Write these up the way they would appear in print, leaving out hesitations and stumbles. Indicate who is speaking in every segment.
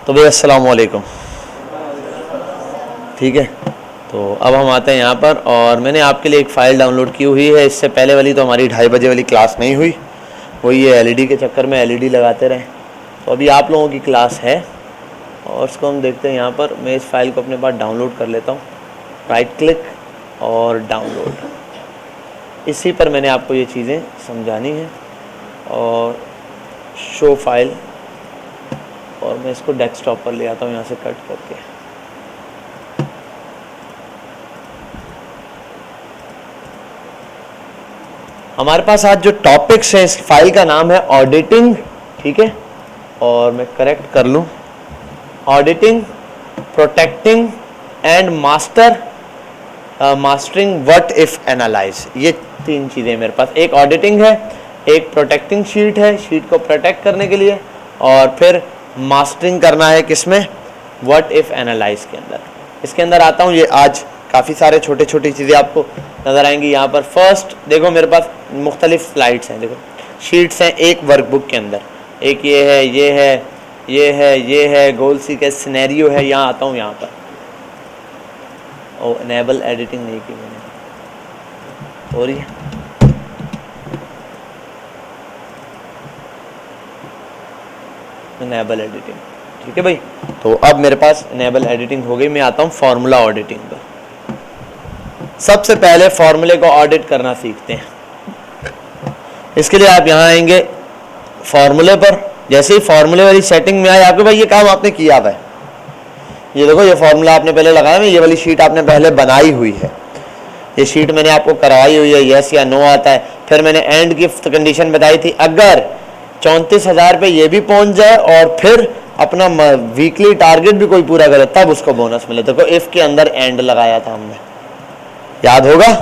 Speaker 1: तो भाई अस्सलाम वालेकुम। ठीक है, तो अब हम आते हैं यहाँ पर, और मैंने आपके लिए एक फ़ाइल डाउनलोड की हुई है। इससे पहले वाली तो हमारी 2:30 बजे वाली क्लास नहीं हुई, वही ये एलईडी के चक्कर में एलईडी लगाते रहे। तो अभी आप लोगों की क्लास है और उसको हम देखते हैं। यहाँ पर मैं इस फाइल को अपने पास डाउनलोड कर लेता हूँ, राइट क्लिक और डाउनलोड। इसी पर मैंने आपको ये चीज़ें समझानी है। और शो फाइल, और मैं इसको डेस्कटॉप पर ले आता हूँ यहाँ से कट करके। हमारे पास आज जो टॉपिक्स है, इस फाइल का नाम है ऑडिटिंग। ठीक है, और मैं करेक्ट कर लूँ, auditing, protecting and mastering what if analyse. ये 3 चीज़ें मेरे पास। एक ऑडिटिंग है, एक प्रोटेक्टिंग शीट है, शीट को प्रोटेक्ट करने के लिए, और फिर मास्टरिंग करना है किसमें, व्हाट इफ एनालाइज के अंदर। इसके अंदर आता हूँ। ये आज काफ़ी सारे छोटे छोटी चीज़ें आपको नज़र आएंगी। यहाँ पर फर्स्ट देखो, मेरे पास मुख्तलिफ स्लाइड्स हैं, देखो शीट्स हैं एक वर्कबुक के अंदर। एक ये है, ये है, ये है, ये है, गोल सी का सिनेरियो है। यहाँ आता हूँ, यहाँ पर ओ इनेबल एडिटिंग नहीं की मैंने, हो रही है। इनेबल एडिटिंग, ठीक है भाई। तो अब मेरे पास इनेबल एडिटिंग हो गई। मैं आता हूँ फार्मूला ऑडिटिंग पर। सबसे पहले फार्मूले को ऑडिट करना सीखते हैं। इसके लिए आप यहाँ आएंगे फार्मूले पर। जैसे ही फार्मूले वाली सेटिंग में आए, आपके भाई ये काम आपने किया हुआ है। ये देखो, ये फार्मूला आपने पहले लगाया है, ये वाली शीट आपने पहले बनाई हुई है। ये शीट मैंने आपको करवाई हुई है, यस या नो आता है। फिर मैंने एंड की कंडीशन बताई थी, अगर 34,000 पे ये भी पहुंच जाए और फिर अपना वीकली टारगेट भी कोई पूरा करे, तब उसको बोनस मिले। देखो इफ के अंदर एंड लगाया था हमने, याद होगा।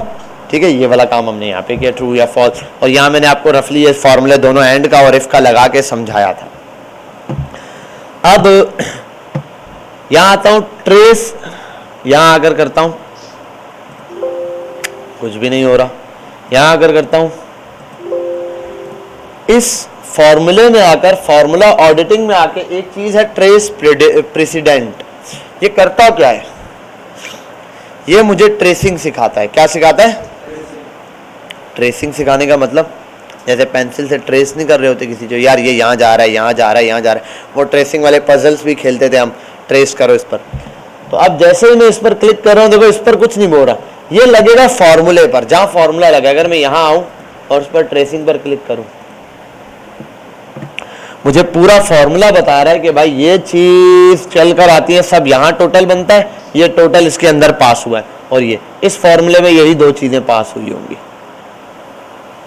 Speaker 1: ठीक है, ये वाला काम हमने यहाँ पे किया, ट्रू या फॉल्स। और यहाँ मैंने आपको रफली ये फॉर्मूले दोनों एंड का और इफ का लगा के समझाया था। अब यहाँ आता हूँ ट्रेस, यहाँ आकर करता हूँ, कुछ भी नहीं हो रहा। यहाँ आकर करता हूँ, इस फॉर्मूले में आकर, फॉर्मूला ऑडिटिंग में आके एक चीज है ट्रेस प्रेसिडेंट। ये करता क्या है, ये मुझे ट्रेसिंग सिखाता है। क्या सिखाता है? ट्रेसिंग सिखाने का मतलब, जैसे पेंसिल से ट्रेस नहीं कर रहे होते किसी जो, यार ये यहाँ जा रहा है, यहाँ जा रहा है, यहाँ जा रहा है। वो ट्रेसिंग वाले पजल्स भी खेलते थे हम, ट्रेस करो इस पर। तो अब जैसे ही मैं इस पर क्लिक कर रहा हूँ, देखो इस पर कुछ नहीं बोल रहा, ये लगेगा फॉर्मूले पर, जहाँ फॉर्मूला लगा। अगर मैं यहाँ आऊँ और उस पर ट्रेसिंग पर क्लिक करूँ, मुझे पूरा फॉर्मूला बता रहा है कि भाई ये चीज चल कर आती है, सब यहाँ टोटल बनता है, ये टोटल इसके अंदर पास हुआ है, और ये इस फॉर्मूले में यही 2 चीजें पास हुई होंगी।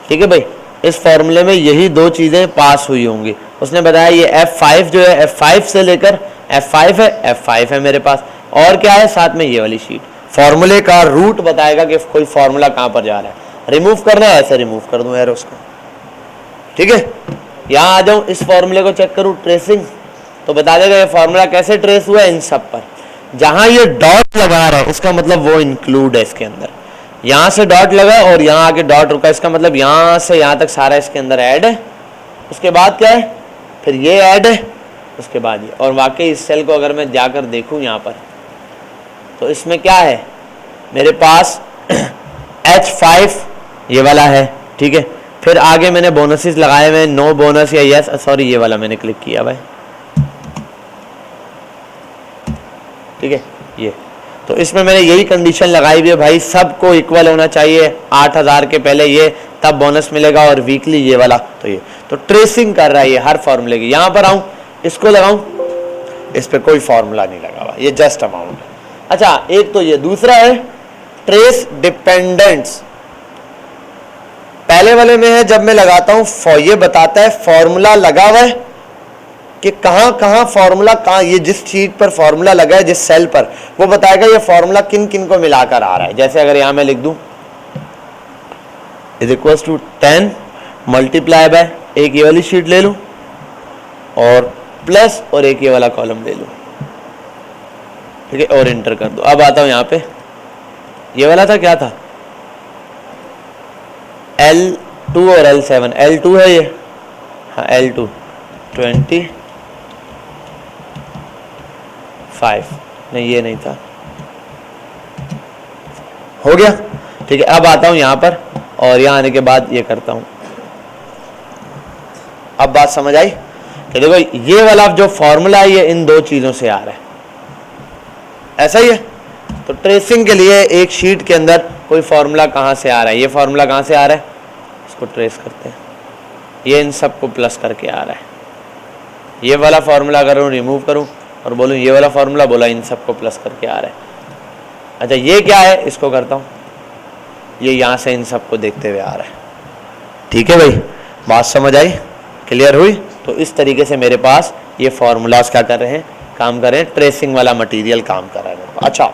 Speaker 1: ठीक है भाई, इस फॉर्मूले में यही 2 चीजें पास हुई होंगी। उसने बताया ये F5 जो है, F5 से लेकर F5 है, F5 है मेरे पास। और क्या है साथ में, ये वाली शीट फॉर्मूले का रूट बताएगा कि कोई फॉर्मूला कहाँ पर जा रहा है। रिमूव करना है, ऐसे रिमूव कर दूं एरोस को। ठीक है, यहाँ आ जाऊँ, इस फॉर्मूले को चेक करूँ ट्रेसिंग, तो बता देगा ये फॉर्मूला कैसे ट्रेस हुआ है। इन सब पर जहाँ ये डॉट लगा रहा है, उसका मतलब वो इंक्लूड है इसके अंदर। यहाँ से डॉट लगा और यहाँ आके डॉट रुका, इसका मतलब यहाँ से यहाँ तक सारा इसके अंदर ऐड है। उसके बाद क्या है, फिर ये ऐड है, उसके बाद ये। और वाकई इस सेल को अगर मैं जाकर देखूँ यहाँ पर, तो इसमें क्या है, मेरे पास H5 ये वाला है। ठीक है, फिर आगे मैंने बोनसेस लगाए हुए, नो बोनस या यस, सॉरी ये वाला मैंने क्लिक किया भाई। ठीक है, ये तो इसमें मैंने यही कंडीशन लगाई हुई है भाई, सबको इक्वल होना चाहिए। 8,000 के पहले ये, तब बोनस मिलेगा, और वीकली ये वाला। तो ये तो ट्रेसिंग कर रहा है ये हर फॉर्मूले की। यहाँ पर आऊँ, इसको लगाऊं, इस पर कोई फॉर्मूला नहीं लगा हुआ, ये जस्ट अमाउंट। अच्छा, एक तो ये, दूसरा है ट्रेस डिपेंडेंट्स। पहले वाले में है, जब मैं लगाता हूं, ये बताता है फॉर्मूला लगा हुआ है कि कहां कहां फॉर्मूला, कहां ये जिस शीट पर फॉर्मूला लगा है, जिस सेल पर, वो बताएगा ये फॉर्मूला किन किन को मिलाकर आ रहा है। जैसे अगर यहां मैं लिख दूं is equal to 10 multiply by, एक ये वाली शीट ले लूं और प्लस, और एक ये वाला कॉलम ले लूं। ठीक है, और इंटर कर दो। अब आता हूं यहां पे, ये वाला था, क्या था, L2 और L7, L2 है ये, हाँ L2 20 5, नहीं ये नहीं था, हो गया। ठीक है, अब आता हूं यहां पर और यहां आने के बाद ये करता हूं। अब बात समझ आई कि देखो ये वाला जो फॉर्मूला है ये इन दो चीजों से आ रहा है, ऐसा ही है। तो ट्रेसिंग के लिए एक शीट के अंदर कोई फॉर्मूला कहां से आ रहा है, ये फॉर्मूला कहां से आ रहा है, इसको ट्रेस करते हैं, ये इन सब को प्लस करके आ रहा है। ये वाला फॉर्मूला अगर मैं रिमूव करूं और बोलूं ये वाला फॉर्मूला, बोला इन सब को प्लस करके आ रहा है। अच्छा ये क्या है, इसको करता हूं, ये यहां से इन सब को देखते हुए आ रहा है। ठीक है भाई, बात समझ आई, क्लियर हुई। तो इस तरीके से मेरे पास ये फॉर्मूलाज क्या कर रहे हैं, काम कर रहे हैं, ट्रेसिंग वाला मटेरियल काम कर रहा है। अच्छा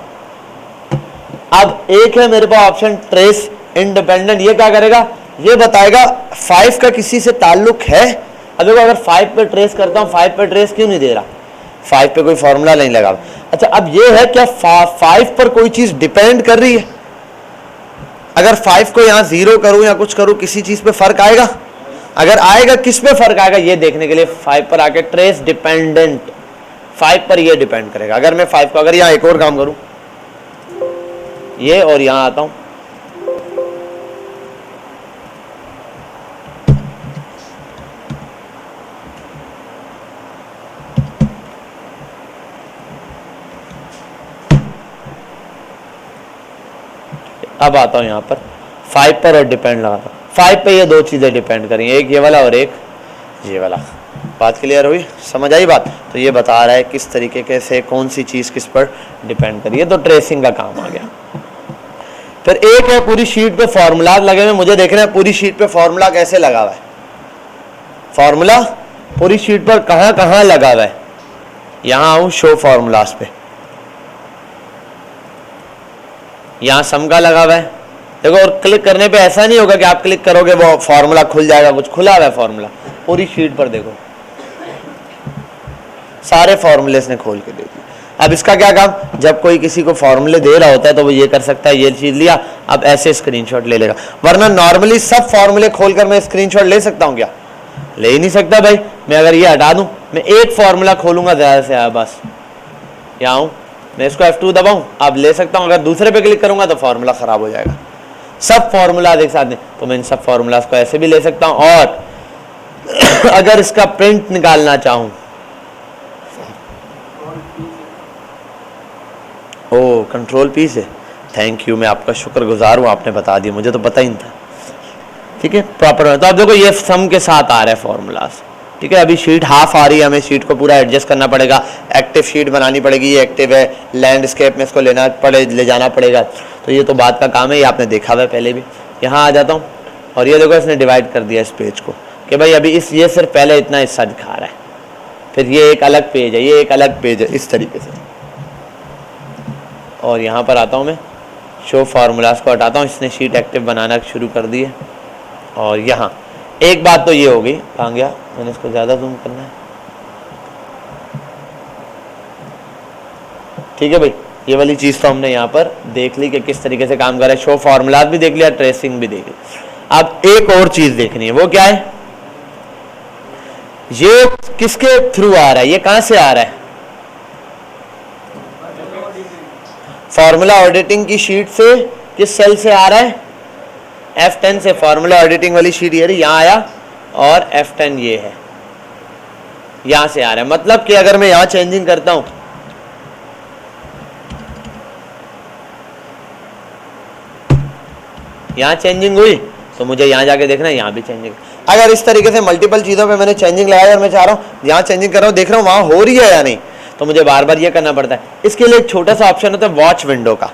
Speaker 1: अब एक है मेरे पास ऑप्शन ट्रेस इंडिपेंडेंट, ये क्या करेगा, ये बताएगा 5 का किसी से ताल्लुक है। अब देखो अगर 5 पे ट्रेस करता हूँ, 5 पे ट्रेस क्यों नहीं दे रहा, 5 पे कोई फॉर्मूला नहीं लगा। अच्छा अब ये है क्या 5 पर कोई चीज डिपेंड कर रही है, अगर 5 को यहाँ 0 करूं या कुछ करूं किसी चीज पे फर्क आएगा, अगर आएगा किस पे फर्क आएगा ये देखने के लिए 5 पर आके ट्रेस डिपेंडेंट, 5 पर ये डिपेंड करेगा। अगर मैं 5 को, अगर यहाँ एक और काम करूं ये और यहां आता हूं, अब आता हूं यहां पर 5 पर और डिपेंड लगाता हूं। 5 पे ये दो चीजें डिपेंड करेंगी, एक ये वाला और एक ये वाला। बात क्लियर हुई, समझ आई बात। तो ये बता रहा है किस तरीके से कौन सी चीज किस पर डिपेंड करी है, तो ट्रेसिंग का काम आ गया। फिर एक है पूरी शीट पे फॉर्मूला लगे हुए, मुझे देखना है पूरी शीट पे फॉर्मूला कैसे लगा हुआ है, फॉर्मूला पूरी शीट पर कहां कहां लगा हुआ है। यहां आऊं शो फॉर्मूलाज पे, यहां सम का लगा हुआ है, देखो। और क्लिक करने पे ऐसा नहीं होगा कि आप क्लिक करोगे वो फॉर्मूला खुल जाएगा, कुछ खुला हुआ है फॉर्मूला पूरी शीट पर, देखो सारे फॉर्मूले इसने खोल के दे दिए। अब इसका क्या काम, जब कोई किसी को फॉर्मूले दे रहा होता है तो वो ये कर सकता है, ये चीज लिया, अब ऐसे स्क्रीनशॉट ले लेगा। वरना नॉर्मली सब फॉर्मूले खोलकर मैं स्क्रीनशॉट ले सकता हूं क्या, ले ही नहीं सकता भाई। मैं अगर ये हटा दूं, मैं एक फॉर्मूला खोलूंगा ज्यादा से, बस यहाँ आऊं, मैं इसको F2 दबाऊं, अब ले सकता हूं। अगर दूसरे पे क्लिक करूंगा तो फॉर्मूला खराब हो जाएगा। सब फॉर्मूला एक साथ नहीं, तो मैं इन सब फॉर्मूलाज को ऐसे भी ले सकता हूं। और अगर इसका प्रिंट निकालना चाहूं, ओ कंट्रोल पी से, थैंक यू, मैं आपका शुक्रगुजार हूं, आपने बता दिया, मुझे तो पता ही नहीं था। ठीक है, प्रॉपर। तो अब देखो ये सम के साथ आ रहा है फॉर्मूलाज। ठीक है, अभी शीट हाफ आ रही है, हमें शीट को पूरा एडजस्ट करना पड़ेगा, एक्टिव शीट बनानी पड़ेगी। ये एक्टिव है, लैंडस्केप में इसको ले जाना पड़ेगा, तो ये तो बात का काम है, ये आपने देखा हुआ है पहले भी। यहाँ आ जाता हूँ और ये देखो इसने डिवाइड कर दिया इस पेज को कि भाई अभी ये सिर्फ पहले इतना हिस्सा दिखा रहा है, फिर ये एक अलग पेज है, ये एक अलग पेज है, इस तरीके से। और यहाँ पर आता हूँ मैं, शो फार्मूलाज को हटाता हूँ, इसने शीट एक्टिव बनाना शुरू कर दी है। और यहाँ एक बात तो ये हो गई, कहाँ गया, मैंने इसको ज़्यादा जूम करना है। ठीक है भाई, ये वाली चीज़ तो हमने यहाँ पर देख ली कि किस तरीके से काम कर रहा है। शो फार्मूलाज भी देख लिया, ट्रेसिंग भी देख ली। अब एक और चीज़ देखनी है, वो क्या है, ये किसके थ्रू आ रहा है, ये कहाँ से आ रहा है, फॉर्मूला ऑडिटिंग की शीट से, किस सेल से आ रहा है, F10 से। फॉर्मूला ऑडिटिंग वाली शीट ये रही, यहाँ आया, और F10 ये है, यहां से आ रहा है। मतलब कि अगर मैं यहां चेंजिंग करता हूं, यहां चेंजिंग हुई तो मुझे यहां जाके देखना है, यहां भी चेंजिंग। अगर इस तरीके से मल्टीपल चीजों पे मैंने चेंजिंग लगाया और मैं चाह रहा हूं यहां चेंजिंग कर रहा हूं, देख रहा हूं वहां हो रही है या नहीं, तो मुझे बार बार ये करना पड़ता है। इसके लिए एक छोटा सा ऑप्शन होता है वॉच विंडो का।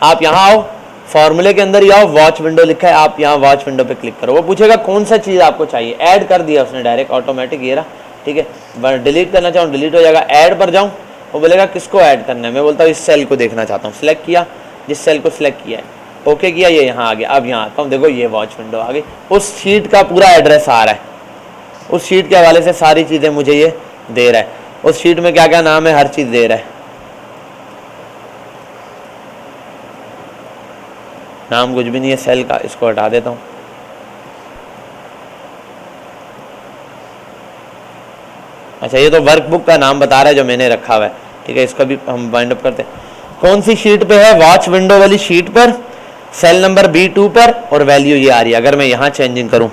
Speaker 1: आप यहाँ आओ, फॉर्मूले के अंदर ही आओ, वॉच विंडो लिखा है, आप यहाँ वॉच विंडो पे क्लिक करो। वो पूछेगा कौन सा चीज़ आपको चाहिए, ऐड कर दिया उसने डायरेक्ट ऑटोमेटिक, ये रहा। ठीक है, डिलीट करना चाहूँ डिलीट हो जाएगा। ऐड पर जाऊँ, वो बोलेगा किसको ऐड करना है, मैं बोलता हूँ इस सेल को देखना चाहता हूँ। सिलेक्ट किया, जिस सेल को सिलेक्ट किया है, ओके किया, ये यहाँ आ गया। अब यहाँ आता हूँ, देखो ये वॉच विंडो आ गई, उस शीट का पूरा एड्रेस आ रहा है, उस शीट के हवाले से सारी चीज़ें मुझे ये दे रहा है। उस शीट में क्या क्या नाम है, हर चीज़ दे रहा है। नाम कुछ भी नहीं है सेल का, इसको हटा देता हूँ। अच्छा, ये तो वर्कबुक का नाम बता रहा है जो मैंने रखा हुआ है। ठीक है, इसका भी हम वाइंड अप करते हैं। कौन सी शीट पे है? वॉच विंडो वाली शीट पर, सेल नंबर B2 पर, और वैल्यू ये आ रही है। अगर मैं यहां चेंजिंग करूं,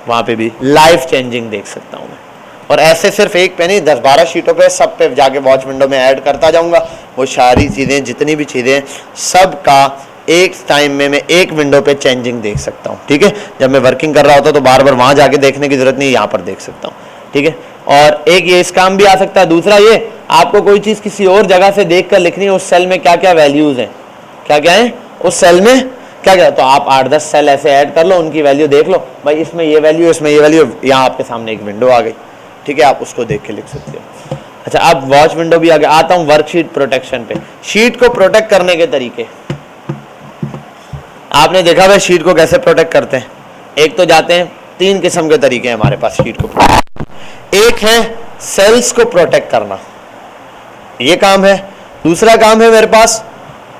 Speaker 1: वहां पे भी लाइव चेंजिंग देख सकता हूं मैं। और ऐसे सिर्फ एक पे नहीं, 10-12 शीटों पे, सब पे जाके वॉच विंडो में ऐड करता जाऊंगा। वो सारी चीजें, जितनी भी चीजें, सब का एक टाइम में मैं एक विंडो पे चेंजिंग देख सकता हूँ। ठीक है, जब मैं वर्किंग कर रहा होता तो बार बार वहां जाके देखने की जरूरत नहीं, यहाँ पर देख सकता हूँ। ठीक है, और एक ये इस काम भी आ सकता है। दूसरा ये, आपको कोई चीज किसी और जगह से देख कर लिखनी है, उस सेल में क्या क्या वैल्यूज हैं, क्या क्या है उस सेल में, क्या क्या, तो आप 8-10 सेल ऐसे ऐड कर लो, उनकी वैल्यू देख लो, भाई इसमें ये वैल्यू, इसमें ये वैल्यू, यहाँ आपके सामने एक विंडो आ गई। ठीक है, आप उसको देख के लिख सकते हो। अच्छा, अब वॉच विंडो भी आ गया। आता हूँ वर्कशीट प्रोटेक्शन पे। शीट को प्रोटेक्ट करने के तरीके आपने देखा भाई, शीट को कैसे प्रोटेक्ट करते हैं। एक तो जाते हैं, 3 किस्म के तरीके हैं हमारे पास शीट को प्रोटेक्ट। एक है सेल्स को प्रोटेक्ट करना, ये काम है। दूसरा काम है मेरे पास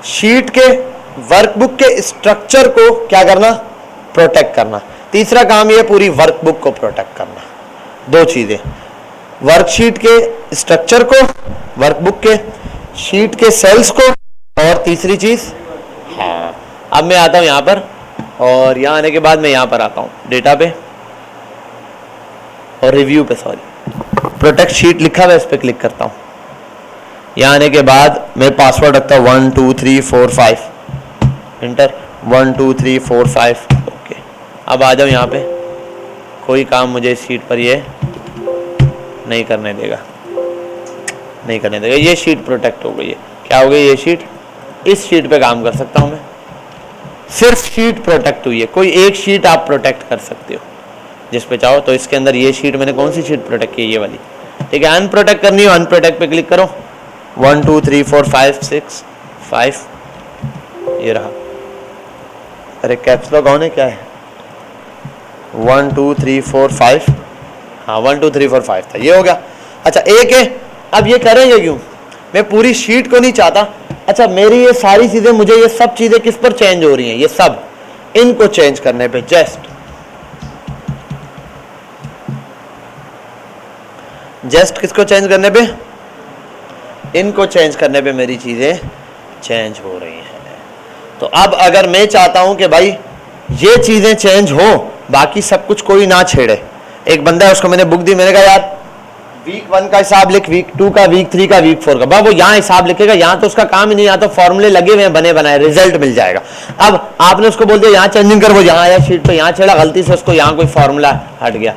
Speaker 1: शीट के वर्कबुक के स्ट्रक्चर को क्या करना, प्रोटेक्ट करना। तीसरा काम ये पूरी वर्कबुक को प्रोटेक्ट करना। 2 चीजें, वर्कशीट के स्ट्रक्चर को, वर्कबुक के, शीट के सेल्स को, और तीसरी चीज, हाँ, अब मैं आता हूं यहां पर, और यहां आने के बाद मैं यहां पर आता हूं डेटा पे और रिव्यू पे, सॉरी, प्रोटेक्ट शीट लिखा हुआ है, इस पे क्लिक करता हूं। यहां आने के बाद मैं पासवर्ड रखता हूं 1 2 3 4 5, इंटर, 1 2 3 4 5, ओके। अब आ जाओ यहां पे, कोई काम मुझे इस शीट पर ये नहीं करने देगा, नहीं करने देगा। ये शीट प्रोटेक्ट हो गई है। क्या हो गई ये शीट? इस शीट पे काम कर सकता हूं मैं, सिर्फ शीट प्रोटेक्ट हुई है। कोई एक शीट आप प्रोटेक्ट कर सकते हो जिस पे चाहो। तो इसके अंदर ये शीट, मैंने कौन सी शीट प्रोटेक्ट की है? ये वाली। ठीक है, अनप्रोटेक्ट करनी हो, अनप्रोटेक्ट पे क्लिक करो, 1 2 3 4 5 6 5, ये रहा। अरे कैप्स लॉक ऑन है क्या है? 1 2 3 4 5, हाँ 1 2 3 4 5 था, ये हो गया। अच्छा, एक है, अब ये करेंगे क्यों? मैं पूरी शीट को नहीं चाहता। अच्छा, मेरी ये सारी चीजें, मुझे ये सब चीजें किस पर चेंज हो रही हैं? ये सब, इनको चेंज करने पे, जस्ट किसको चेंज करने पे? इनको चेंज करने पे मेरी चीजें चेंज हो रही हैं। तो अब अगर मैं चाहता हूं कि भाई ये चीजें चेंज हो, बाकी सब कुछ कोई ना छेड़े। एक बंदा है, उसको मैंने बुक दी, मैंने कहा यार वीक 1 का हिसाब लिख, वीक 2 का, वीक 3 का, वीक 4 का। वो यहाँ हिसाब लिखेगा, यहाँ तो उसका काम ही नहीं, यहाँ तो फॉर्मूले लगे हुए हैं, बने बनाए, रिजल्ट मिल जाएगा। अब आपने उसको बोल दिया यहाँ चेंजिंग कर, वो यहाँ आया शीट पे, यहाँ छेड़ा, गलती से उसको यहाँ कोई फॉर्मूला हट गया,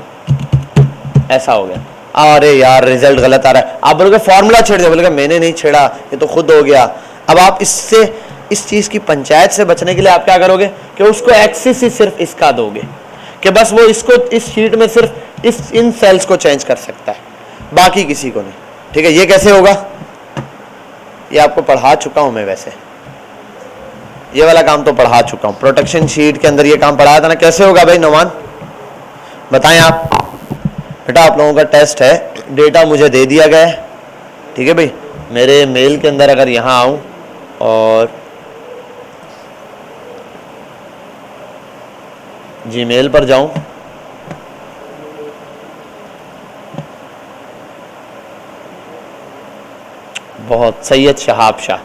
Speaker 1: ऐसा हो गया, अरे यार रिजल्ट गलत आ रहा है। आप बोलोगे फॉर्मूला छेड़ दिया, बोलेगा मैंने नहीं छेड़ा, ये तो खुद हो गया। अब आप इससे, इस चीज की पंचायत से बचने के लिए आप क्या करोगे कि उसको एक्सेस ही सिर्फ इसका दोगे, कि बस वो इसको, इस शीट में सिर्फ इन सेल्स को चेंज कर सकता है, बाकी किसी को नहीं। ठीक है, ये कैसे होगा? ये आपको पढ़ा चुका हूं मैं, वैसे ये वाला काम तो पढ़ा चुका हूं, प्रोटेक्शन शीट के अंदर ये काम पढ़ाया था ना। कैसे होगा भाई नौमान, बताएं आप। बेटा आप लोगों का टेस्ट है, डेटा मुझे दे दिया गया है, ठीक है भाई। मेरे मेल के अंदर अगर यहां आऊं और जीमेल पर जाऊं, बहुत Syed Shahab Shah,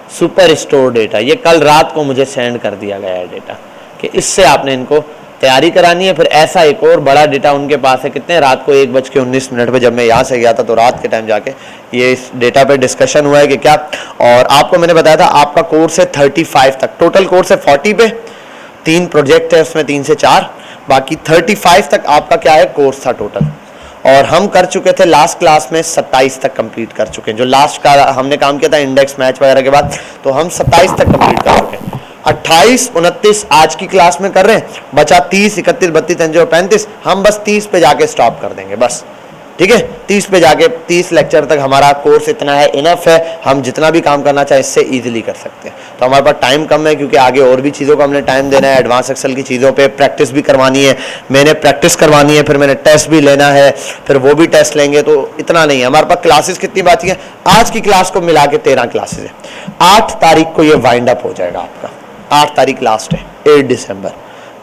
Speaker 1: super store data, ये कल रात को मुझे सेंड कर दिया गया है डेटा, कि इससे आपने इनको तैयारी करानी है। फिर ऐसा एक और बड़ा डेटा उनके पास है, कितने, रात को 1:19 पे जब मैं यहाँ से गया था, तो रात के टाइम जाके ये इस डेटा पे डिस्कशन हुआ है कि क्या। और आपको मैंने बताया था आपका कोर्स है 35 तक, टोटल कोर्स है 40 पे, 3 प्रोजेक्ट है उसमें, 3 से 4, बाकी 35 तक आपका क्या है कोर्स था टोटल। और हम कर चुके थे लास्ट क्लास में 27 तक कंप्लीट कर चुके हैं। जो लास्ट का हमने काम किया था इंडेक्स मैच वगैरह के बाद, तो हम 27 तक कंप्लीट कर चुके हैं। 28 29 आज की क्लास में कर रहे हैं, बचा 30 31 32 33 और 35, हम बस 30 पे जाके स्टॉप कर देंगे बस। ठीक है, 30 पे जाके 30 लेक्चर तक हमारा कोर्स इतना है, इनफ है, हम जितना भी काम करना चाहे इससे इजीली कर सकते हैं। तो हमारे पास टाइम कम है, क्योंकि आगे और भी चीज़ों को हमने टाइम देना है, एडवांस एक्सेल की चीज़ों पे प्रैक्टिस भी करवानी है, मैंने प्रैक्टिस करवानी है, फिर मैंने टेस्ट भी लेना है, फिर वो भी टेस्ट लेंगे, तो इतना नहीं है हमारे पास। क्लासेस कितनी बाकी हैं? आज की क्लास को मिला के 13 क्लासेस है। 8 तारीख को ये वाइंड अप हो जाएगा आपका, 8 तारीख लास्ट है, 8 दिसंबर।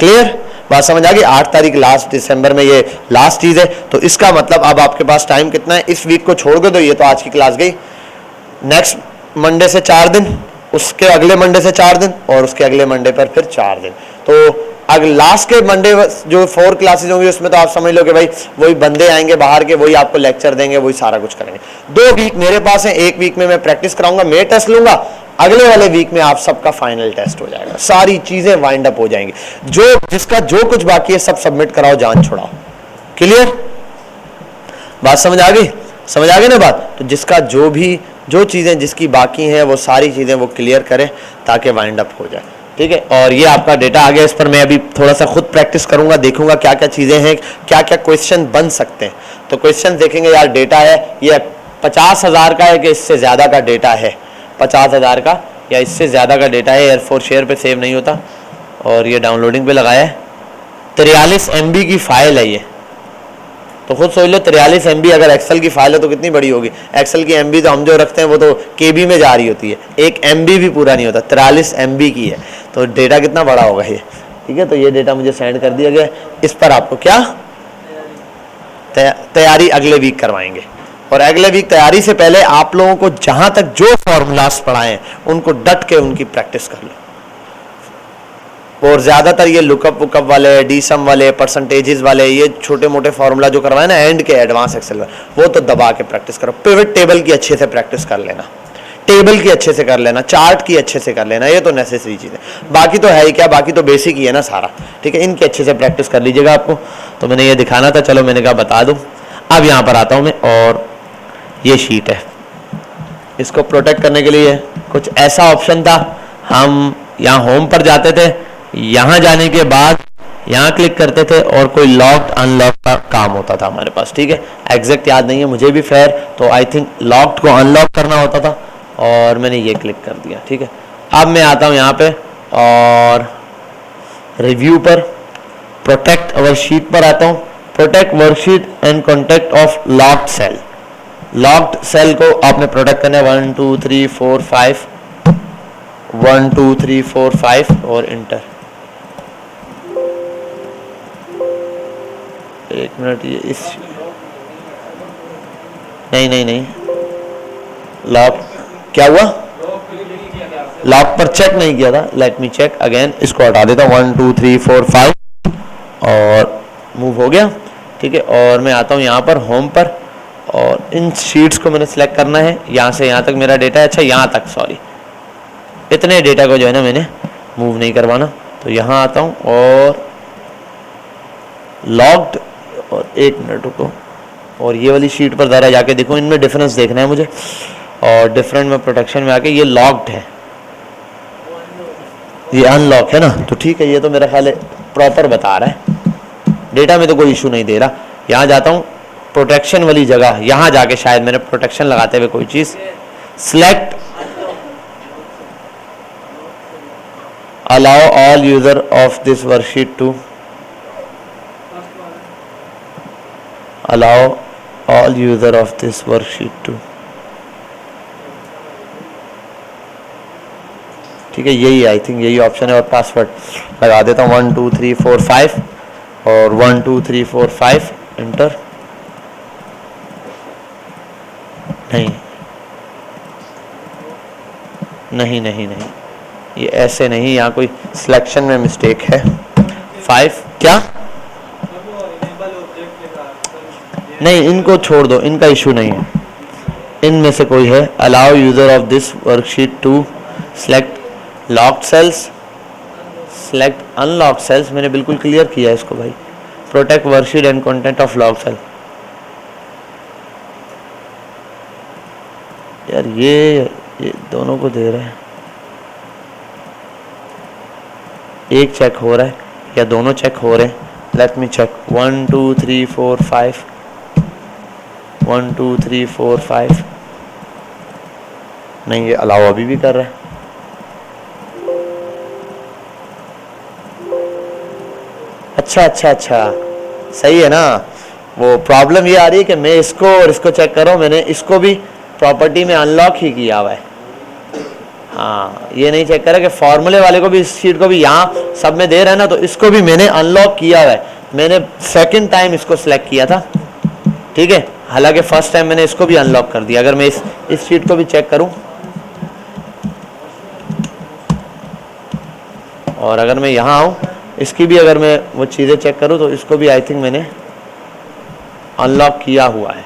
Speaker 1: क्लियर, बात समझ आ गई। 8 तारीख लास्ट दिसंबर में ये लास्ट चीज है। तो इसका मतलब अब आपके पास टाइम कितना है, इस वीक को छोड़ के, तो ये तो आज की क्लास गई, नेक्स्ट मंडे से 4 दिन, उसके अगले मंडे से 4 दिन, और उसके अगले मंडे पर फिर 4 दिन। तो अगर लास्ट के मंडे जो 4 क्लासेज होंगी उसमें तो आप समझ लो कि भाई वही बंदे आएंगे बाहर के, वही आपको लेक्चर देंगे, वही सारा कुछ करेंगे। 2 वीक मेरे पास है, 1 वीक में मैं प्रैक्टिस कराऊंगा, मैं टेस्ट लूंगा, अगले वाले वीक में आप सबका फाइनल टेस्ट हो जाएगा, सारी चीजें वाइंड अप हो जाएंगी। जो जिसका जो कुछ बाकी है सब सबमिट कराओ, जान छुड़ाओ। क्लियर, बात समझ आ गई, समझ आ गई ना बात। तो जिसका जो चीजें जिसकी बाकी हैं वो सारी चीजें वो क्लियर करें ताकि वाइंड अप हो जाए। ठीक है, और ये आपका डेटा आ गया, इस पर मैं अभी थोड़ा सा खुद प्रैक्टिस करूंगा, देखूंगा क्या क्या चीजें हैं, क्या क्या क्वेश्चन बन सकते हैं। तो क्वेश्चन देखेंगे यार, डेटा है ये 50,000 का है कि इससे ज्यादा का डेटा है, 50,000 का या इससे ज्यादा का डेटा है, एयरफोर्स शेयर पे सेव नहीं होता, और ये डाउनलोडिंग पे लगाया है। 43 MB की फाइल है ये, तो खुद सोच लो 43 MB अगर एक्सेल की फाइल है तो कितनी बड़ी होगी। एक्सेल की MB तो हम जो रखते हैं वो तो KB में जा रही होती है, 1 MB भी पूरा नहीं होता, 43 MB की है, तो डेटा कितना बड़ा होगा ये। ठीक है, तो ये डेटा मुझे सेंड कर दिया गया, इस पर आपको क्या तैयारी अगले वीक करवाएंगे। और अगले वीक तैयारी से पहले आप लोगों को जहां तक जो फॉर्मूलाज पढ़ाएं उनको डट के उनकी प्रैक्टिस कर लो, और ज्यादातर ये लुकअप वुकअप वाले, डीसम वाले, परसेंटेजेस वाले, ये छोटे मोटे फार्मूला जो करवाए ना एंड के एडवांस एक्सेल में, वो तो दबा के प्रैक्टिस करो। पिवट टेबल की अच्छे से प्रैक्टिस कर लेना, टेबल की अच्छे से कर लेना, चार्ट की अच्छे से कर लेना, ये तो नेसेसरी चीज है। बाकी तो है ही क्या, बाकी तो बेसिक ही है ना सारा। ठीक है, इनकी अच्छे से प्रैक्टिस कर लीजिएगा आपको। तो मैंने ये दिखाना था, चलो मैंने कहा बता दूं। अब यहाँ पर आता हूँ मैं, और ये शीट है, इसको प्रोटेक्ट करने के लिए कुछ ऐसा ऑप्शन था, हम यहाँ होम पर जाते थे, यहाँ जाने के बाद यहाँ क्लिक करते थे और कोई लॉक्ड अनलॉक का काम होता था हमारे पास। ठीक है, एग्जैक्ट याद नहीं है मुझे भी, खैर तो आई थिंक लॉक्ड को अनलॉक करना होता था, और मैंने ये क्लिक कर दिया। ठीक है, अब मैं आता हूँ यहाँ पे और रिव्यू पर, प्रोटेक्ट वर्कशीट पर आता हूँ। Protect worksheet and contact of locked cell, locked cell को आपने प्रोटेक्ट करना है। 1 2 3 4 5, 1 2 3 4 5 और इंटर। 1 मिनट, ये इस नहीं लॉक क्या हुआ, लॉक पर चेक नहीं किया था, लेट मी चेक अगेन। इसको हटा देता हूँ, 1 2 3 4 5 और मूव हो गया। ठीक है, और मैं आता हूँ यहाँ पर होम पर, और इन शीट्स को मैंने सेलेक्ट करना है, यहाँ से यहाँ तक मेरा डेटा है। अच्छा, यहाँ तक, सॉरी, इतने डेटा को जो है ना मैंने मूव नहीं करवाना। तो यहाँ आता हूँ और लॉग्ड, और 1 मिनट रुको, और ये वाली शीट पर ज़रा जाके देखो, इनमें डिफरेंस देखना है मुझे। और डिफरेंट में प्रोटेक्शन में आके ये लॉक्ड है, ये अनलॉक है ना, तो ठीक है, ये तो मेरा ख्याल है प्रॉपर बता रहा है, डेटा में तो कोई इशू नहीं दे रहा। यहाँ जाता हूँ प्रोटेक्शन वाली जगह, यहाँ जाके शायद मैंने प्रोटेक्शन लगाते हुए कोई चीज़ select, allow all user of this worksheet to allow all user of this worksheet to, ठीक है, यही आई थिंक यही ऑप्शन है। और पासवर्ड लगा देता हूँ 1 2 3 4 5 और 1 2 3 4 5 इंटर। नहीं, ये ऐसे नहीं, यहाँ कोई सिलेक्शन में मिस्टेक है। 5 क्या, नहीं, इनको छोड़ दो, इनका इशू नहीं है, इनमें से कोई है। Allow user of this worksheet to select locked cells, select unlocked cells, मैंने बिल्कुल क्लियर किया है इसको भाई। Protect worksheet and content of locked cell, यार ये दोनों को दे रहे हैं, एक चेक हो रहा है या दोनों चेक हो रहे हैं, लेट मी चेक। 1 2 3 4 5, 1 2 3 4 5, नहीं, ये अलाउ अभी भी कर रहा है। अच्छा, सही है ना। वो प्रॉब्लम ये आ रही है कि मैं इसको और इसको चेक कर रहा हूँ, मैंने इसको भी प्रॉपर्टी में अनलॉक ही किया हुआ है। हाँ, ये नहीं चेक करा कि फॉर्मूले वाले को भी, इस शीट को भी यहाँ सब में दे रहा है ना, तो इसको भी मैंने अनलॉक किया हुआ है। मैंने सेकंड टाइम इसको सिलेक्ट किया था, ठीक है, हालांकि फर्स्ट टाइम मैंने इसको भी अनलॉक कर दिया। अगर मैं इस शीट को भी चेक करूं और अगर मैं यहाँ आऊँ, इसकी भी अगर मैं वो चीज़ें चेक करूँ तो इसको भी आई थिंक मैंने अनलॉक किया हुआ है।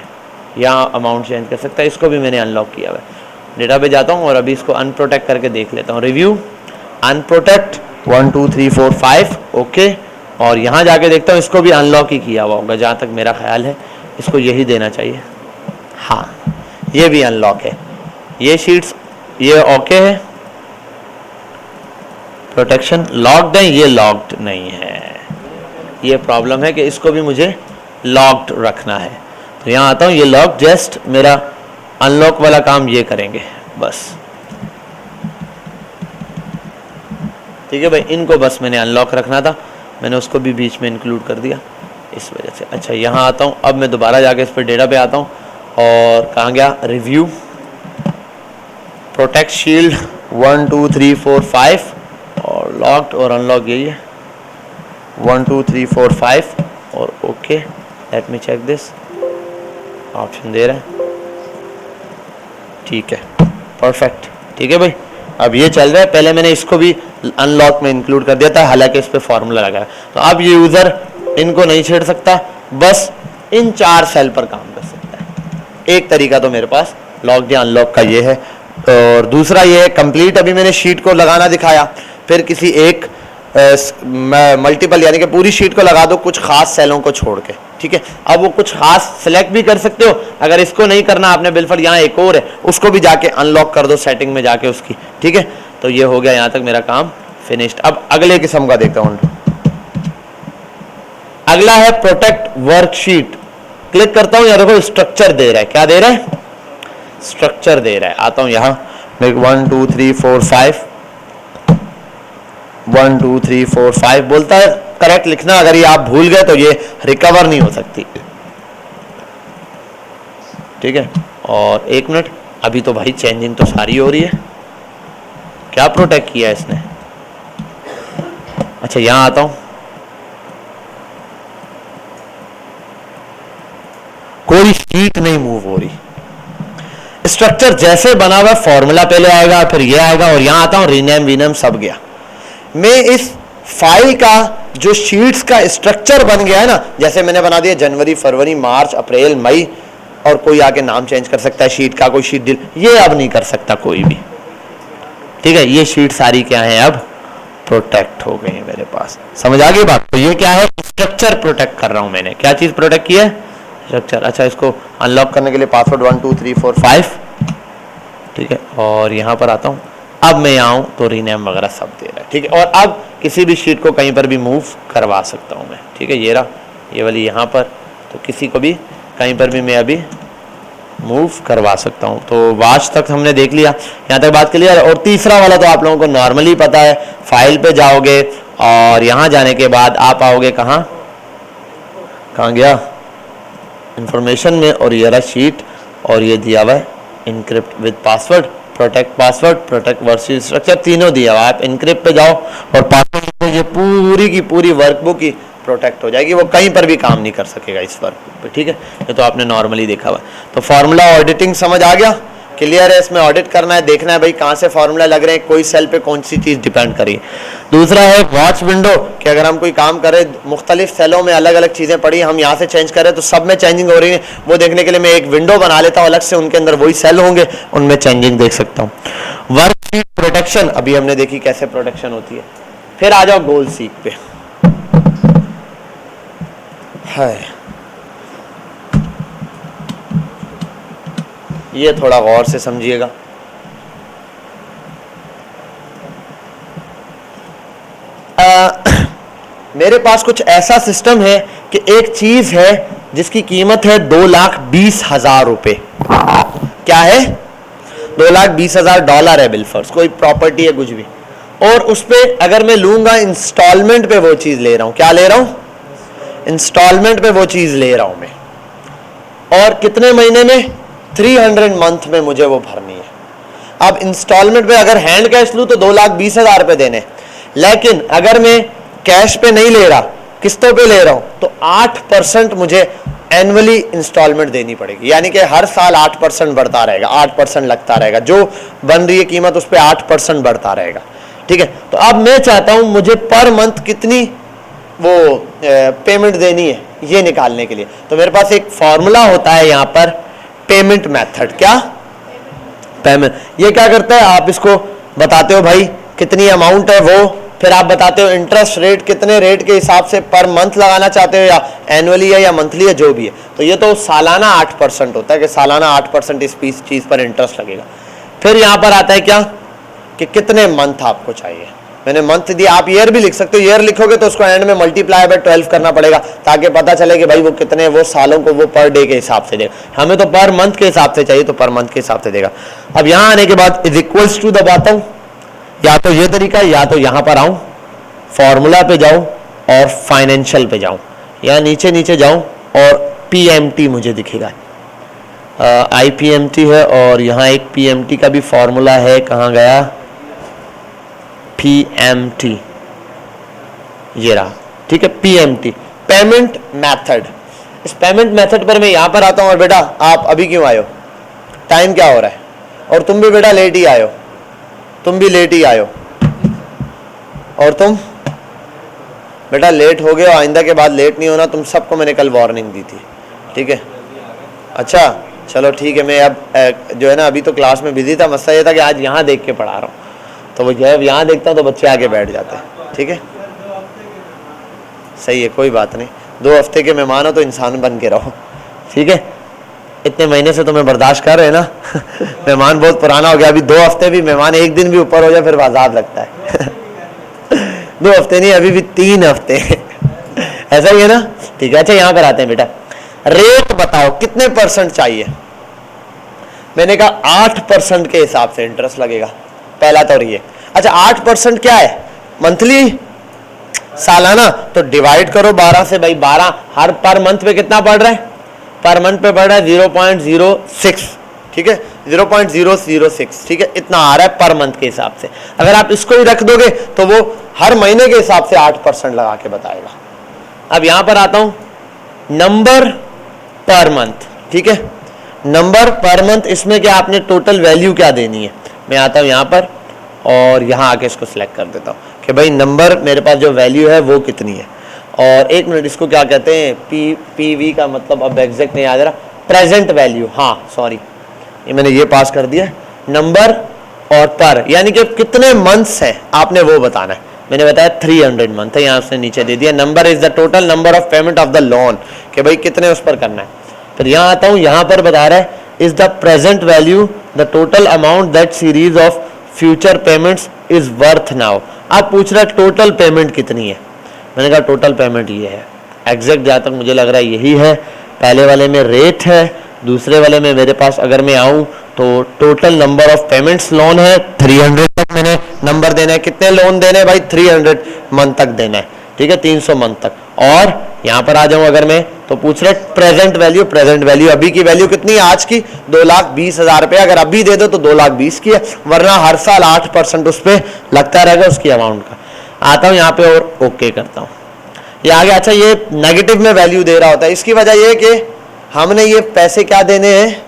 Speaker 1: यहाँ अमाउंट चेंज कर सकता है, इसको भी मैंने अनलॉक किया हुआ है। डेटा पे जाता हूँ और अभी इसको अनप्रोटेक्ट करके देख लेता हूँ। रिव्यू अनप्रोटेक्ट 1 2 3 4 5 ओके, और यहाँ जाके देखता हूँ इसको भी अनलॉक ही किया हुआ होगा, जहाँ तक मेरा ख्याल है इसको यही देना चाहिए। हाँ, ये भी अनलॉक है, ये शीट्स ये ओके है, प्रोटेक्शन लॉक्ड है, ये लॉक्ड नहीं है। ये प्रॉब्लम है कि इसको भी मुझे लॉक्ड रखना है। तो यहाँ आता हूँ, ये लॉक, जस्ट मेरा अनलॉक वाला काम ये करेंगे बस, ठीक है भाई। इनको बस मैंने अनलॉक रखना था, मैंने उसको भी बीच में इंक्लूड कर दिया इस वजह से। अच्छा, यहाँ आता हूँ, अब मैं दोबारा जाके इस पर डेटा पे आता हूँ और कहाँ गया, रिव्यू, प्रोटेक्ट शील्ड 1 2 3 4 5 और लॉक्ड और अनलॉक यही है 1 2 3 4 5 और okay. Let me check this, option दे रहा है, ठीक है, परफेक्ट, ठीक है भाई। अब ये चल रहा है, पहले मैंने इसको भी अनलॉक में इंक्लूड कर दिया था, हालांकि इस पे फॉर्मूला लगा है। तो अब ये यूज़र इनको नहीं छेड़ सकता, बस इन 4 सेल पर काम कर सकता है। एक तरीका तो मेरे पास लॉक या अनलॉक का ये है, और दूसरा ये है कंप्लीट, अभी मैंने शीट को लगाना दिखाया, फिर किसी एक मल्टीपल यानी कि पूरी शीट को लगा दो कुछ खास सेलों को छोड़ के, ठीक है। अब वो कुछ खास सेलेक्ट भी कर सकते हो, अगर इसको नहीं करना आपने बिलफल, यहाँ एक और है उसको भी जाके अनलॉक कर दो सेटिंग में जाके उसकी, ठीक है। तो ये हो गया यहाँ तक मेरा काम फिनिश्ड। अब अगले किस्म का देखता हूँ, अगला है प्रोटेक्ट वर्कशीट। क्लिक करता हूँ, यहाँ देखो स्ट्रक्चर दे रहा है, क्या दे रहा है, स्ट्रक्चर दे रहा है। आता हूँ यहाँ 1 2 3 4 5 1 2 3 4 5 बोलता है, करेक्ट लिखना, अगर ये आप भूल गए तो ये रिकवर नहीं हो सकती, ठीक है। और 1 मिनट, अभी तो भाई चेंजिंग तो सारी हो रही है, क्या प्रोटेक्ट किया है इसने। अच्छा, यहां आता हूं, कोई शीट नहीं मूव हो रही, स्ट्रक्चर जैसे बना हुआ फॉर्मूला पहले आएगा, फिर ये आएगा, और यहां आता हूं रीनेम वीनेम सब गया। मैं इस फाइल का जो शीट्स का स्ट्रक्चर बन गया है ना, जैसे मैंने बना दिया जनवरी फरवरी मार्च अप्रैल मई, और कोई आके नाम चेंज कर सकता है शीट का, कोई शीट डील, ये अब नहीं कर सकता कोई भी, ठीक है। ये शीट सारी क्या है, अब प्रोटेक्ट हो गई है मेरे पास, समझ आ गई बात। तो ये क्या है, स्ट्रक्चर प्रोटेक्ट कर रहा हूं मैंने, क्या चीज प्रोटेक्ट की है, स्ट्रक्चर। अच्छा, इसको अनलॉक करने के लिए पासवर्ड 1 2 3 4 5, ठीक है। और यहां पर आता हूं, अब मैं यहाँ हूँ तो रीनेम वगैरह सब दे रहा है, ठीक है। और अब किसी भी शीट को कहीं पर भी मूव करवा सकता हूँ मैं, ठीक है। ये रहा, ये वाली यहाँ पर, तो किसी को भी कहीं पर भी मैं अभी मूव करवा सकता हूँ। तो वाच तक हमने देख लिया, यहाँ तक बात क्लियर है। और तीसरा वाला तो आप लोगों को नॉर्मली पता है, फाइल पे जाओगे और यहाँ जाने के बाद आप आओगे कहाँ गया, इंफॉर्मेशन में, और ये रहा शीट, और ये दिया हुआ है encrypt with password, protect password, protect worksheet structure, तीनों दिया हुआ है। आप इनक्रिप्ट पे जाओ और पासवर्ड, ये पूरी की पूरी वर्कबुक ही प्रोटेक्ट हो जाएगी, वो कहीं पर भी काम नहीं कर सकेगा इस वर्कबुक पे, ठीक है। ये तो आपने नॉर्मली देखा हुआ है। तो फार्मूला ऑडिटिंग समझ आ गया, क्लियर है। इसमें ऑडिट करना है, देखना है भाई कहाँ से फार्मूला लग रहे हैं, कोई सेल पे कौन सी चीज़ डिपेंड करी। दूसरा है वॉच विंडो, कि अगर हम कोई काम करें, मुख्तलिफ सेलों में अलग अलग चीज़ें पड़ी, हम यहाँ से चेंज करें तो सब में चेंजिंग हो रही है, वो देखने के लिए मैं एक विंडो बना लेता हूँ अलग से, उनके अंदर वही सेल होंगे, उनमें चेंजिंग देख सकता हूँ। वर्कशीट प्रोटेक्शन अभी हमने देखी कैसे प्रोटेक्शन होती है। फिर आ जाओ गोल सीक पे, है ये थोड़ा गौर से समझिएगा। मेरे पास कुछ ऐसा सिस्टम है कि एक चीज है जिसकी कीमत है 2,20,000 रुपए। क्या है, 2,20,000 डॉलर है बिलफर्स, कोई प्रॉपर्टी है कुछ भी, और उस पर अगर मैं लूंगा इंस्टॉलमेंट पे वो चीज ले रहा हूं, क्या ले रहा हूं, इंस्टॉलमेंट पे वो चीज ले रहा हूं मैं, और कितने महीने में, 300 मंथ में मुझे वो भरनी है। अब इंस्टॉलमेंट पे अगर हैंड कैश लूँ तो 2,20,000 रुपये देने, लेकिन अगर मैं कैश पे नहीं ले रहा, किस्तों पे ले रहा हूँ, तो 8% मुझे एनुअली इंस्टॉलमेंट देनी पड़ेगी, यानी कि हर साल 8% बढ़ता रहेगा, 8% लगता रहेगा, जो बन रही है कीमत उस पर 8% बढ़ता रहेगा। ठीक है, तो अब मैं चाहता हूं मुझे पर मंथ कितनी वो पेमेंट देनी है ये निकालने के लिए, तो मेरे पास एक फॉर्मूला होता है यहाँ पर पेमेंट मेथड। क्या पेमेंट, ये क्या करता है, आप इसको बताते हो भाई कितनी अमाउंट है वो, फिर आप बताते हो इंटरेस्ट रेट कितने रेट के हिसाब से पर मंथ लगाना चाहते हो, या एनुअली है या मंथली है, जो भी है। तो ये तो सालाना 8% होता है कि सालाना 8% इस चीज पर इंटरेस्ट लगेगा। फिर यहाँ पर आता है क्या कि कितने मंथ आपको चाहिए, मैंने मंथ दिया, आप ईयर भी लिख सकते हो, ईयर लिखोगे तो उसको एंड में मल्टीप्लाई बाय 12 करना पड़ेगा ताकि पता चले कि भाई वो कितने, वो सालों को वो पर डे के हिसाब से देगा। हमें तो पर मंथ के हिसाब से चाहिए तो पर मंथ के हिसाब से देगा। अब यहाँ आने के बाद इज इक्वल्स टू दबाता हूँ, या तो ये तरीका या तो यहाँ पर आऊँ फॉर्मूला पे जाऊँ और फाइनेंशियल पे जाऊँ, या नीचे नीचे जाऊँ और PMT मुझे दिखेगा, IPMT है, और यहाँ एक PMT का भी फॉर्मूला है, कहाँ गया PMT, ये रहा। ठीक है, PMT पेमेंट मेथड। इस पेमेंट मेथड पर मैं यहाँ पर आता हूँ, और बेटा आप अभी क्यों आए हो, टाइम क्या हो रहा है, और तुम भी बेटा लेट ही आए हो, तुम भी लेट ही आए हो, और तुम बेटा लेट हो गए हो, आइंदा के बाद लेट नहीं होना, तुम सबको मैंने कल वार्निंग दी थी। ठीक है, अच्छा चलो ठीक है, मैं अब जो है ना अभी तो क्लास में बिजी था, मसला ये था कि आज यहाँ देख के पढ़ा रहा हूँ, तो वो जब यहाँ देखता हूँ तो बच्चे आगे बैठ जाते हैं। ठीक है, सही है, कोई बात नहीं, 2 हफ्ते के मेहमान हो तो इंसान बन के रहो। ठीक है, इतने महीने से तुम्हें बर्दाश्त कर रहे हैं ना मेहमान बहुत पुराना हो गया, अभी 2 हफ्ते भी मेहमान एक दिन भी ऊपर हो जाए फिर आजाद लगता है 2 हफ्ते नहीं, अभी भी 3 हफ्ते ऐसा ही है ना। ठीक है, अच्छा यहाँ पर आते हैं बेटा, रेट बताओ कितने % चाहिए। मैंने कहा 8% के हिसाब से इंटरेस्ट लगेगा, पहला तो ये। अच्छा 8% क्या है, मंथली, सालाना, तो डिवाइड करो 12 से भाई, 12 हर पर मंथ पे कितना पड़ रहा है, पर मंथ पे पड़ रहा है 0.06। ठीक है, 0.006, ठीक है, इतना आ रहा है पर मंथ के हिसाब से। अगर आप इसको ही रख दोगे तो वो हर महीने के हिसाब से 8% लगा के बताएगा। अब यहां पर आता हूं, नंबर पर मंथ। ठीक है, नंबर पर मंथ, इसमें क्या आपने टोटल वैल्यू क्या देनी है। मैं आता हूं यहां पर और यहां आके इसको सिलेक्ट कर देता हूं कि भाई नंबर मेरे पास जो वैल्यू है वो कितनी है। और 1 मिनट, इसको क्या कहते हैं, PV का मतलब अब एग्जैक्ट नहीं याद रहा, प्रेजेंट वैल्यू, हाँ सॉरी, ये मैंने ये पास कर दिया। नंबर और पर, यानी कि कितने मंथ्स हैं आपने वो बताना है। मैंने बताया 300 मंथ है, यहाँ उसने नीचे दे दिया। Number is the total number of payment of the loan, कि भाई कितने उस पर करना है। फिर यहाँ आता हूँ, यहाँ पर बता रहा है is the present value the total amount that series of future payments is worth now. आप पूछ रहे टोटल पेमेंट कितनी है, मैंने कहा टोटल पेमेंट ये है, एग्जैक्ट जहाँ तक मुझे लग रहा है यही है। पहले वाले में रेट है, दूसरे वाले में मेरे पास अगर मैं आऊँ तो total number of payments loan है 300 तक मैंने नंबर देना है। कितने लोन देने हैं भाई, 300 मंथ तक देना है। ठीक है, 300 मंथ तक। और यहाँ पर आ जाऊँ अगर मैं, तो पूछ रहे प्रेजेंट वैल्यू, प्रेजेंट वैल्यू अभी की वैल्यू कितनी है, आज की 2,20,000 रुपये। अगर अभी दे दो तो 2,20,000 की है, वरना हर साल 8% उस पर लगता रहेगा उसकी अमाउंट का। आता हूँ यहाँ पे और ओके करता हूँ, ये आ गया। अच्छा, ये नेगेटिव में वैल्यू दे रहा होता है, इसकी वजह ये कि हमने ये पैसे क्या देने हैं।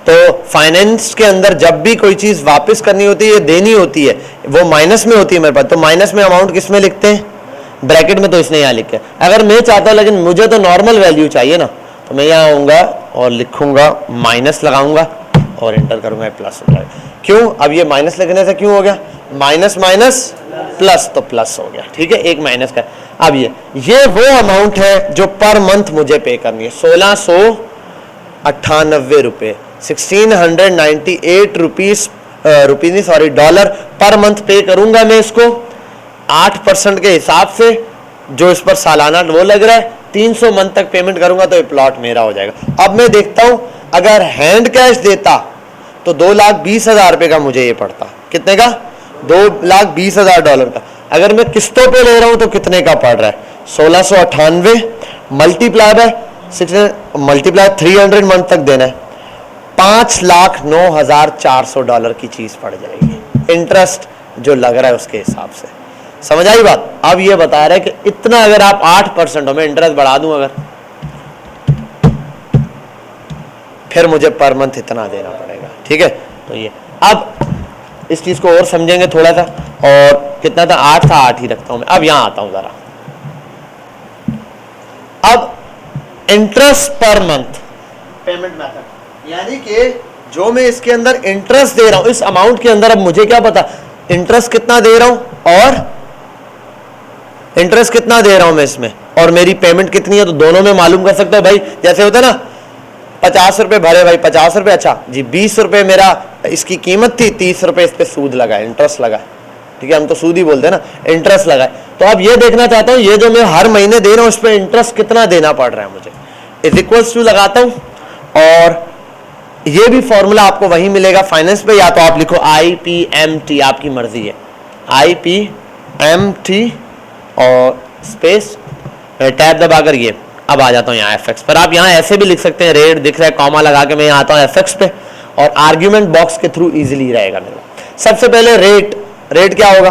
Speaker 1: तो फाइनेंस के अंदर जब भी कोई चीज वापस करनी होती है, ये देनी होती है, वो माइनस में होती है मेरे पास। तो माइनस में अमाउंट किस में लिखते हैं, ब्रैकेट में, तो इसने यहाँ लिखा है। अगर मैं चाहता हूँ लेकिन मुझे तो नॉर्मल वैल्यू चाहिए ना, तो मैं यहाँ आऊँगा और लिखूंगा माइनस लगाऊंगा और एंटर करूंगा, प्लस हो जाएगा। क्यों, अब ये माइनस लिखने से क्यों हो गया, माइनस माइनस प्लस, तो प्लस हो गया। ठीक है, एक माइनस का। अब ये वो अमाउंट है जो पर मंथ मुझे पे करनी है, 1698 रुपये, 1698 रुपीज नहीं सॉरी डॉलर पर मंथ पे करूंगा मैं इसको 8% के हिसाब से, जो इस पर सालाना वो लग रहा है। 300 मंथ तक पेमेंट करूंगा तो ये प्लॉट मेरा हो जाएगा। अब मैं देखता हूं, अगर हैंड कैश देता तो 2,20,000 रुपये का मुझे ये पड़ता, कितने का, $2,20,000 का। अगर मैं किस्तों पे ले रहा हूं तो कितने का पड़ रहा है, 1698 मल्टीप्लाई बाय 300 मंथ तक देना है। $5,09,400 की चीज पड़ जाएगी, इंटरेस्ट जो लग रहा है उसके हिसाब से। समझ आई बात? अब ये बता रहा है कि इतना अगर आप 8% में इंटरेस्ट बढ़ा दूं अगर, फिर मुझे पर मंथ इतना देना पड़ेगा। ठीक है, तो ये अब इस चीज को और समझेंगे थोड़ा सा। और कितना था? 8 था, 8 ही रखता हूं मैं। अब यहां आता हूं जरा। अब interest per month payment method, यानी कि जो मैं इसके अंदर इंटरेस्ट दे रहा हूं इस अमाउंट के अंदर, अब मुझे क्या पता इंटरेस्ट कितना दे रहा हूं और इंटरेस्ट कितना दे रहा हूं मैं इसमें, और मेरी पेमेंट कितनी है, तो दोनों में मालूम कर सकते हो भाई। जैसे होता है ना 50 रुपए भरे भाई, 50 रुपए, अच्छा जी 20 रुपए मेरा इसकी कीमत थी, 30 रुपए इस पे सूद लगा, इंटरेस्ट लगा। ठीक है, हम तो सूद ही बोलते हैं ना, इंटरेस्ट लगा। तो अब ये देखना चाहता हूं ये जो मैं हर महीने दे रहा हूं इस पे इंटरेस्ट कितना देना पड़ रहा है मुझे, इज इक्वल्स टू लगाता हूं। और ये भी फॉर्मूला आपको वही मिलेगा फाइनेंस पे, या तो आप लिखो IPMT, आपकी मर्जी है, IPMT और स्पेस टैब दबाकर ये। अब आ जाता हूं यहाँ FX पर, आप यहाँ ऐसे भी लिख सकते हैं, रेट दिख रहा है कॉमा लगा के, मैं यहाँ आता हूँ FX पे और आर्ग्यूमेंट बॉक्स के थ्रू इजीली रहेगा मेरा। सबसे पहले रेट क्या होगा?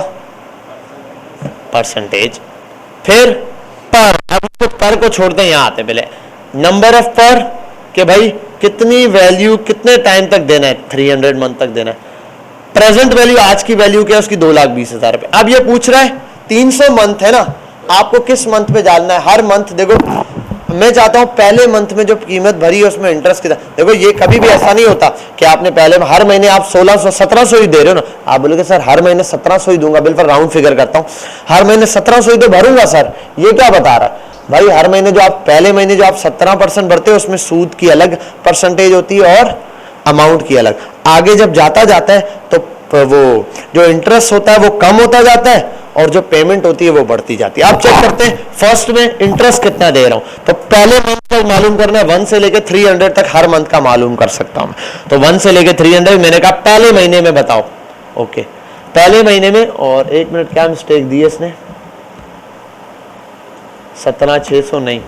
Speaker 1: परसेंटेज। फिर पर, अब इसको पर को छोड़ते हैं, यहाँ आते हैं पहले नंबर ऑफ पर, कि भाई कितनी वैल्यू कितने टाइम तक देना है, 300 मंथ तक देना है। प्रेजेंट वैल्यू, आज की वैल्यू क्या है उसकी, 2,20,000 रुपए। अब ये पूछ रहा है 300 मंथ है ना, आपको किस मंथ पे डालना है? हर मंथ देखो, मैं चाहता हूं पहले मंथ में जो कीमत भरी है उसमें इंटरेस्ट कितना। देखो ये कभी भी ऐसा नहीं होता कि आपने पहले हर महीने आप 1600 1700 ही दे रहे हो ना। आप बोलोगे सर हर महीने 1700 ही दूंगा, बिल्कुल राउंड फिगर करता हूं, हर महीने 1700 ही तो भरूंगा सर, ये क्या बता रहा है भाई? हर महीने जो आप पहले महीने जो आप 17% भरते हो उसमें सूद की अलग परसेंटेज होती है और अमाउंट की अलग। आगे जब जाता है तो वो जो इंटरेस्ट होता है वो कम होता जाता है और जो पेमेंट होती है वो बढ़ती जाती है। आप चेक करते हैं फर्स्ट में इंटरेस्ट कितना दे रहा हूं, तो पहले मंथ का मालूम करना है, 1 से लेकर 300 तक हर मंथ का मालूम कर सकता हूं मैं। तो 1 से लेकर 300 मैंने कहा पहले महीने में बताओ। ओके, पहले महीने में, और 1 मिनट क्या मिस्टेक दी है इसने, 17,600 नहीं,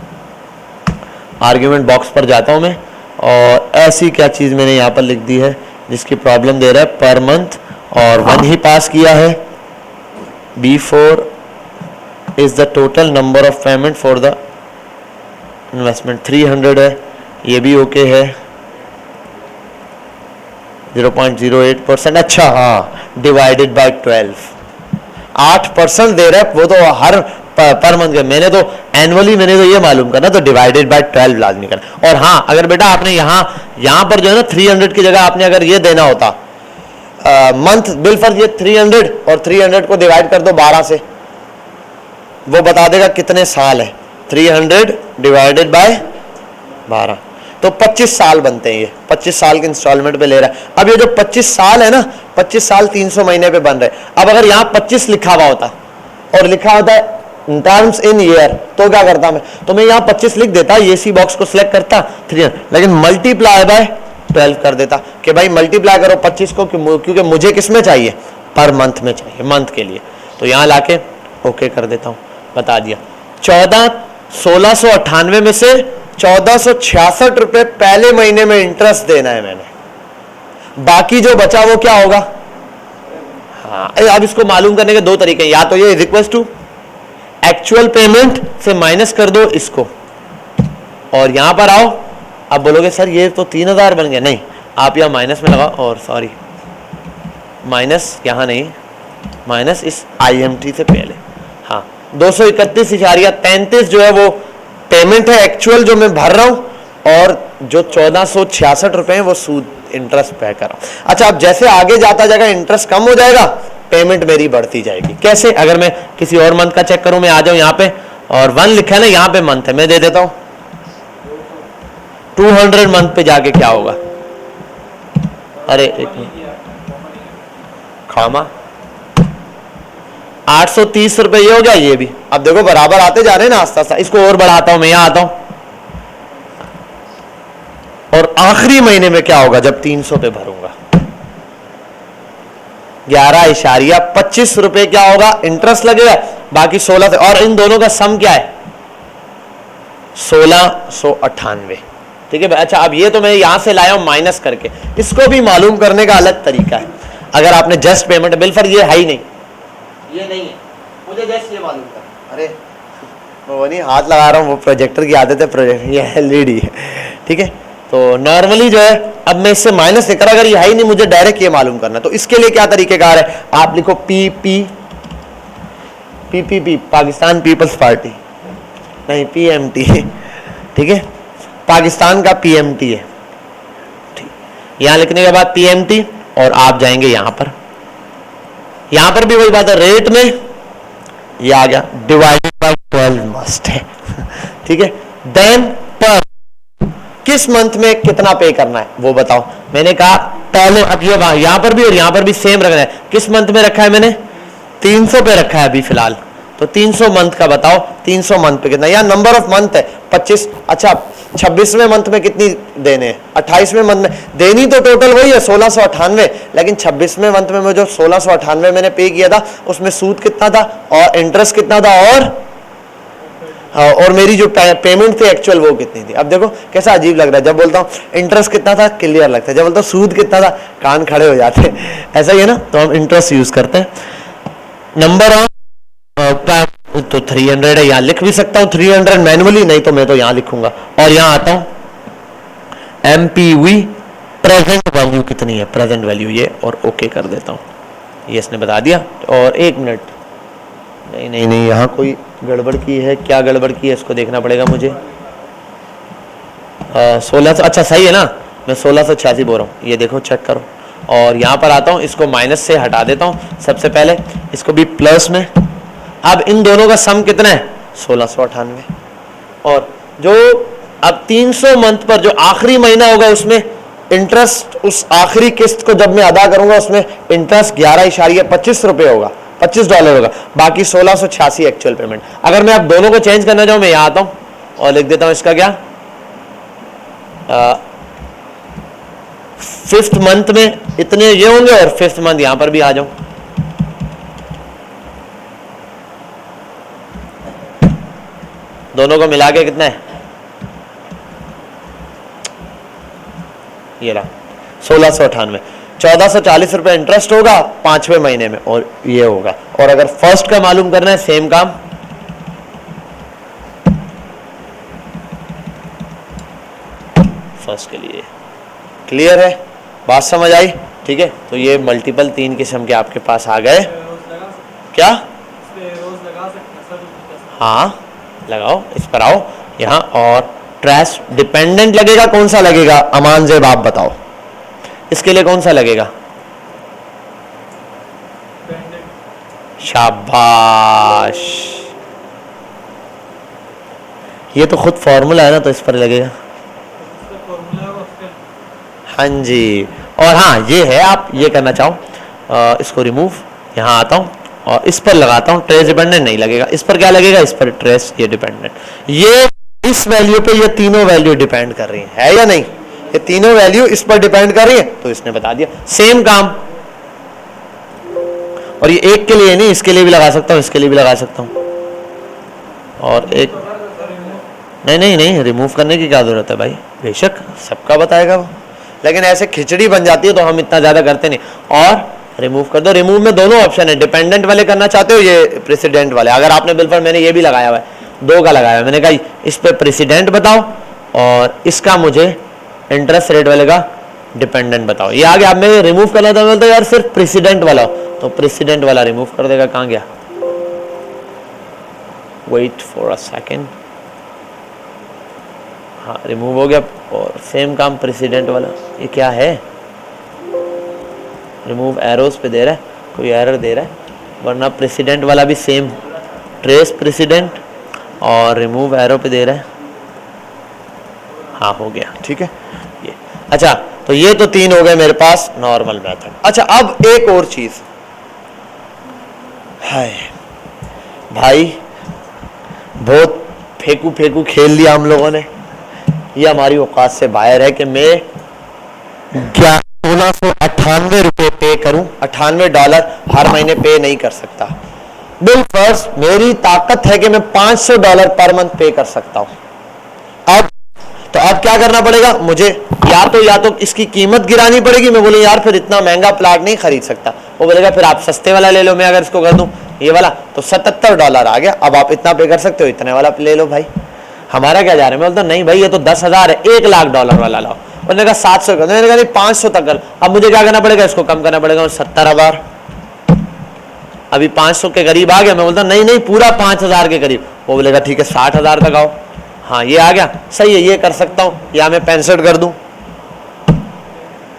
Speaker 1: आर्ग्यूमेंट बॉक्स पर जाता हूं मैं और ऐसी क्या चीज मैंने यहां पर लिख दी है जिसकी प्रॉब्लम दे रहा है पर मंथ, और 1 ही पास किया है। B4 is the total number of payment for the investment, 300 है, ये भी ओके है, 0.08%। अच्छा हाँ, डिवाइडेड बाय 12, 8% दे रहा है वो तो हर पर मंथ का। मैंने तो एनुअली मैंने तो ये मालूम करना, तो डिवाइडेड बाय 12 लाजमी करना। और हाँ, अगर बेटा आपने यहाँ पर जो है ना 300 की जगह आपने अगर ये देना होता मंथ बिल फर्ज, ये 300 और 300 को डिवाइड कर दो 12 से, वो बता देगा कितने साल है। 300 डिवाइडेड बाय 12 तो 25 साल बनते हैं। ये 25 साल के इंस्टॉलमेंट पे ले रहा है। अब ये जो 25 साल है ना, 25 साल 300 महीने पे बन रहे। अब अगर यहाँ 25 लिखा हुआ होता और लिखा होता है टर्म्स इन ईयर, तो क्या करता मैं, तो मैं यहाँ 25 लिख देता, ये सी बॉक्स को सिलेक्ट करता 300, लेकिन मल्टीप्लाई बाय 12 कर देता कि भाई मल्टीप्लाई करो 25 को, क्योंकि मुझे किस में चाहिए, पर मंथ में चाहिए, मंथ के लिए। तो यहाँ लाके ओके कर देता हूँ, बता दिया। 1698 में से 1466 रुपए पहले महीने में इंटरेस्ट देना है मैंने, बाकी जो बचा वो क्या होगा। हाँ, अब इसको मालूम करने के 2 तरीके हैं, या तो ये इक्वल्स टू एक्चुअल पेमेंट से माइनस कर दो इसको और यहां पर आओ। अब बोलोगे सर ये तो 3000 बन गया, नहीं, आप यहां माइनस में लगाओ, और सॉरी माइनस यहां नहीं, माइनस इस IMT से पहले। हाँ, 231.33 जो है वो पेमेंट है एक्चुअल जो मैं भर रहा हूं, और जो 1466 रुपए हैं वो सूद इंटरेस्ट पे कर रहा हूं। अच्छा, अब जैसे आगे जाता जाएगा इंटरेस्ट कम हो जाएगा, पेमेंट मेरी बढ़ती जाएगी। कैसे? अगर मैं किसी और मंथ का चेक करूं, मैं आ जाऊं यहाँ पे और 1 लिखा है ना, यहाँ पे मंथ है, मैं दे देता हूं 200 मंथ पे जाके क्या होगा। अरे एक खामा 830 रुपए ये हो गया, ये भी। अब देखो बराबर आते जा रहे हैं ना आस्ता आस्ता। इसको और बढ़ाता हूं मैं, यहां आता हूं और आखिरी महीने में क्या होगा जब 300 पे भरूंगा, 11.25 रुपए क्या होगा इंटरेस्ट लगेगा, बाकी 16 से, और इन दोनों का सम क्या है 1698। ठीक है। अच्छा अब ये तो मैं यहां से लाया हूं माइनस करके, इसको भी मालूम करने का अलग तरीका है। अगर आपने जस्ट पेमेंट बिल पर, ये है ही नहीं, ये नहीं है, मुझे जस्ट ये मालूम कर, अरे वो नहीं हाथ लगा रहा हूँ, वो प्रोजेक्टर की आदत है, प्रोजेक्टर ये एलईडी है, ठीक है। तो नॉर्मली जो है अब मैं इससे माइनस लेकर, अगर ये है ही नहीं मुझे डायरेक्ट ये मालूम करना, तो इसके लिए क्या तरीकेकार है, आप लिखो पीपीपी पाकिस्तान पीपल्स पार्टी, नहीं पीएमटी, ठीक है, पाकिस्तान का पीएमटी है, ठीक। यहां लिखने के बाद पीएमटी और आप जाएंगे यहां पर भी वही बात है, रेट में ये आ गया डिवाइडेड बाय 12 मस्ट है, ठीक है। देन पर किस मंथ में कितना पे करना है वो बताओ। मैंने कहा पहले, अब ये यहां पर भी और यहां पर भी सेम रखना है। किस मंथ में रखा है मैंने, 300 पे रखा है अभी फिलहाल, तो 300 मंथ का बताओ, 300 मंथ पे कितना, या नंबर ऑफ मंथ है 25, अच्छा 26वें मंथ में कितनी देने हैं, 28वें मंथ में देनी तो टोटल वही है 1698, लेकिन 26वें मंथ में जो 1698 मैंने पे किया था उसमें सूद कितना था और इंटरेस्ट कितना था, और मेरी जो पेमेंट थी एक्चुअल वो कितनी थी। अब देखो कैसा अजीब लग रहा है, जब बोलता हूँ इंटरेस्ट कितना था क्लियर लगता है, जब बोलता हूँ सूद कितना था कान खड़े हो जाते हैं, ऐसा ही है ना। तो हम इंटरेस्ट यूज करते हैं। नंबर ऑफ तो 300 है, यहां लिख भी सकता हूं 300 मैनुअली, नहीं तो मैं तो यहां लिखूंगा, और यहां आता हूं एमपीवी प्रेजेंट वैल्यू कितनी है, प्रेजेंट वैल्यू ये, और ओके कर देता हूं, ये इसने बता दिया। और 1 मिनट, नहीं यहां कोई गड़बड़ की है, क्या गड़बड़ की है इसको देखना पड़ेगा मुझे। 1600, अच्छा सही है ना, मैं 1686 बोल रहा हूं, ये देखो चेक करो। और यहां पर आता हूं, इसको माइनस से हटा देता हूं सबसे पहले, इसको भी प्लस में। अब इन दोनों का सम कितना है 1698, और जो अब 300 मंथ पर जो आखिरी महीना होगा उसमें इंटरेस्ट, उस आखिरी किस्त को जब मैं अदा करूंगा उसमें इंटरेस्ट 11.25 रुपए होगा, $25 होगा, बाकी 1686 एक्चुअल पेमेंट। अगर मैं अब दोनों को चेंज करना चाहूं, मैं यहां आता हूं और लिख देता हूं इसका क्या, 5th मंथ में इतने ये होंगे और 5th मंथ यहां पर भी आ जाऊं, दोनों को मिला के कितना है, ये रहा 1698, 1440 रुपए इंटरेस्ट होगा 5वें महीने में, और ये होगा। और अगर फर्स्ट का मालूम करना है सेम काम, फर्स्ट के लिए क्लियर है, बात समझ आई, ठीक है। तो ये मल्टीपल 3 किस्म के आपके पास आ गए, क्या हाँ लगाओ, इस पर आओ यहाँ, और ट्रेस डिपेंडेंट लगेगा, कौन सा लगेगा अमान जेब आप बताओ, इसके लिए कौन सा लगेगा, शाबाश, ये तो खुद फॉर्मूला है ना, तो इस पर लगेगा, हाँ जी। और हाँ ये है, आप ये करना चाहो इसको रिमूव, यहाँ आता हूँ और इस पर लगाता हूं, ट्रेस डिपेंडेंट नहीं लगेगा, इस पर क्या लगेगा, इस पर ट्रेस ये डिपेंडेंट, ये इस वैल्यू पे ये तीनों वैल्यू डिपेंड कर रही है या नहीं, ये तीनों वैल्यू इस पर डिपेंड कर रही है, तो इसने बता दिया सेम काम। और ये एक के लिए नहीं, इसके लिए भी लगा सकता हूं, इसके लिए भी लगा सकता हूं, और एक नहीं रिमूव करने की क्या जरूरत है भाई, बेशक सबका बताएगा वो, लेकिन ऐसे खिचड़ी बन जाती है तो हम इतना ज्यादा करते नहीं। और रिमूव कर दो, रिमूव में दोनों ऑप्शन है, डिपेंडेंट वाले करना चाहते हो ये प्रेसिडेंट वाले, अगर आपने बिल पर, मैंने ये भी लगाया हुआ है, 2 का लगाया है, मैंने कहा इस पे प्रेसिडेंट बताओ और इसका मुझे इंटरेस्ट रेट वाले का डिपेंडेंट बताओ, ये आ गया। अब मैं रिमूव करना था, बोलता यार सिर्फ प्रेसिडेंट वाला, तो प्रेसिडेंट वाला रिमूव कर देगा, कहां गया, वेट फॉर अ सेकेंड, हाँ रिमूव हो गया। और सेम काम प्रेसिडेंट वाला, ये क्या है, रिमूव एरोस पे दे रहा है, कोई एरर दे रहा है, वरना प्रेसिडेंट वाला भी सेम, ट्रेस प्रेसिडेंट और रिमूव एरो पे दे रहा है, हाँ हो गया, ठीक है ये। अच्छा तो ये तो 3 हो गए मेरे पास नॉर्मल मेथड। अच्छा अब एक और चीज, हाय भाई बहुत फेंकू खेल लिया हम लोगों ने, ये हमारी औकात से बाहर है कि मैं 1698 रुपए पे करूं, $98 हर महीने पे नहीं कर सकता। बिल फर्स्ट मेरी ताकत है कि मैं $500 पर मंथ पे कर सकता हूं। अब तो अब क्या करना पड़ेगा मुझे, या तो इसकी कीमत गिरानी पड़ेगी। मैं बोलूँ यार फिर इतना महंगा प्लाट नहीं खरीद सकता, वो बोलेगा फिर आप सस्ते वाला ले लो। मैं अगर इसको कर दूं ये वाला तो $77 आ गया, अब आप इतना पे कर सकते हो, इतने वाला ले लो भाई। हमारा क्या जा रहा है, मैं बोलता नहीं भाई ये तो 10,000 है, $1,00,000 वाला लाओ। उन्होंने कहा 700 कर, मैंने कहा नहीं 500 तक कर। अब मुझे क्या करना पड़ेगा, इसको कम करना पड़ेगा, 70,000 अभी 500 के करीब आ गया। मैं बोलता नहीं नहीं पूरा 5,000 के करीब। वो बोलेगा ठीक है 60,000 तक आओ। हाँ ये आ गया, सही है, ये कर सकता हूँ, या मैं 65 कर दूं,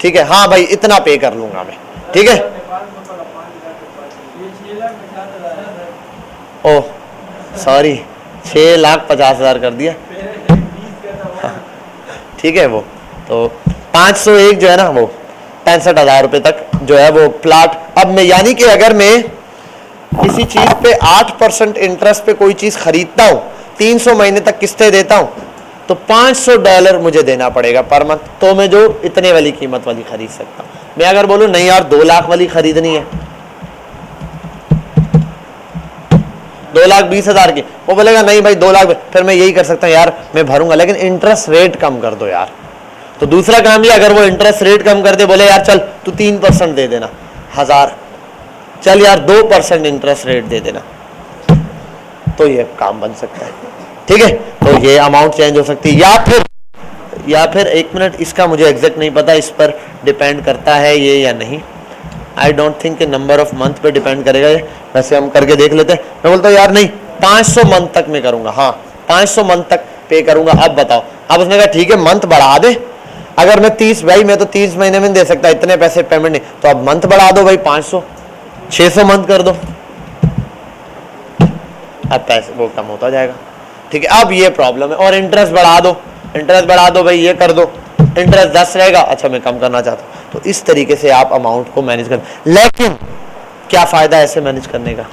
Speaker 1: ठीक है। हाँ भाई इतना पे कर लूंगा मैं, ठीक है। ओह सॉरी 6,50,000 कर दिया, ठीक है। वो तो 501 जो है ना वो 65,000 रुपये तक जो है वो प्लाट। अब मैं यानी कि अगर मैं किसी चीज पे 8% इंटरेस्ट पे कोई चीज खरीदता हूँ, 300 महीने तक किस्तें देता हूँ, तो $500 मुझे देना पड़ेगा पर मंथ, तो मैं जो इतने वाली कीमत वाली खरीद सकता हूँ। मैं अगर बोलूँ नहीं यार 2 लाख वाली खरीदनी है, 2,20,000 की, वो बोलेगा नहीं भाई 2 लाख, फिर मैं यही कर सकता हूँ यार मैं भरूंगा लेकिन इंटरेस्ट रेट कम कर दो यार। तो दूसरा काम ये, अगर वो इंटरेस्ट रेट कम कर दे, बोले यार चल तू 3% दे देना 1,000, चल यार 2% इंटरेस्ट रेट दे देना, तो ये काम बन सकता है, ठीक है। तो ये अमाउंट चेंज हो सकती है, या फिर 1 मिनट, इसका मुझे एग्जैक्ट नहीं पता, इस पर डिपेंड करता है ये या नहीं। आई डोंट थिंक कि नंबर ऑफ मंथ पे डिपेंड करेगा ये, वैसे हम करके देख लेते हैं। मैं बोलता हूँ यार नहीं 500 मंथ तक मैं करूंगा, हाँ 500 मंथ तक पे करूंगा। अब बताओ, अब उसने कहा ठीक है मंथ बढ़ा दे, अगर मैं 30, भाई मैं तो 30 महीने में दे सकता, इतने पैसे पेमेंट नहीं, तो अब मंथ बढ़ा दो भाई 500, 600 मंथ कर दो, अब पैसे वो कम होता जाएगा, ठीक है। अब ये प्रॉब्लम है। और इंटरेस्ट बढ़ा दो भाई, ये कर दो, इंटरेस्ट 10 रहेगा, अच्छा मैं कम करना चाहता हूँ। तो इस तरीके से आप अमाउंट को मैनेज कर, लेकिन क्या फायदा ऐसे मैनेज करने का।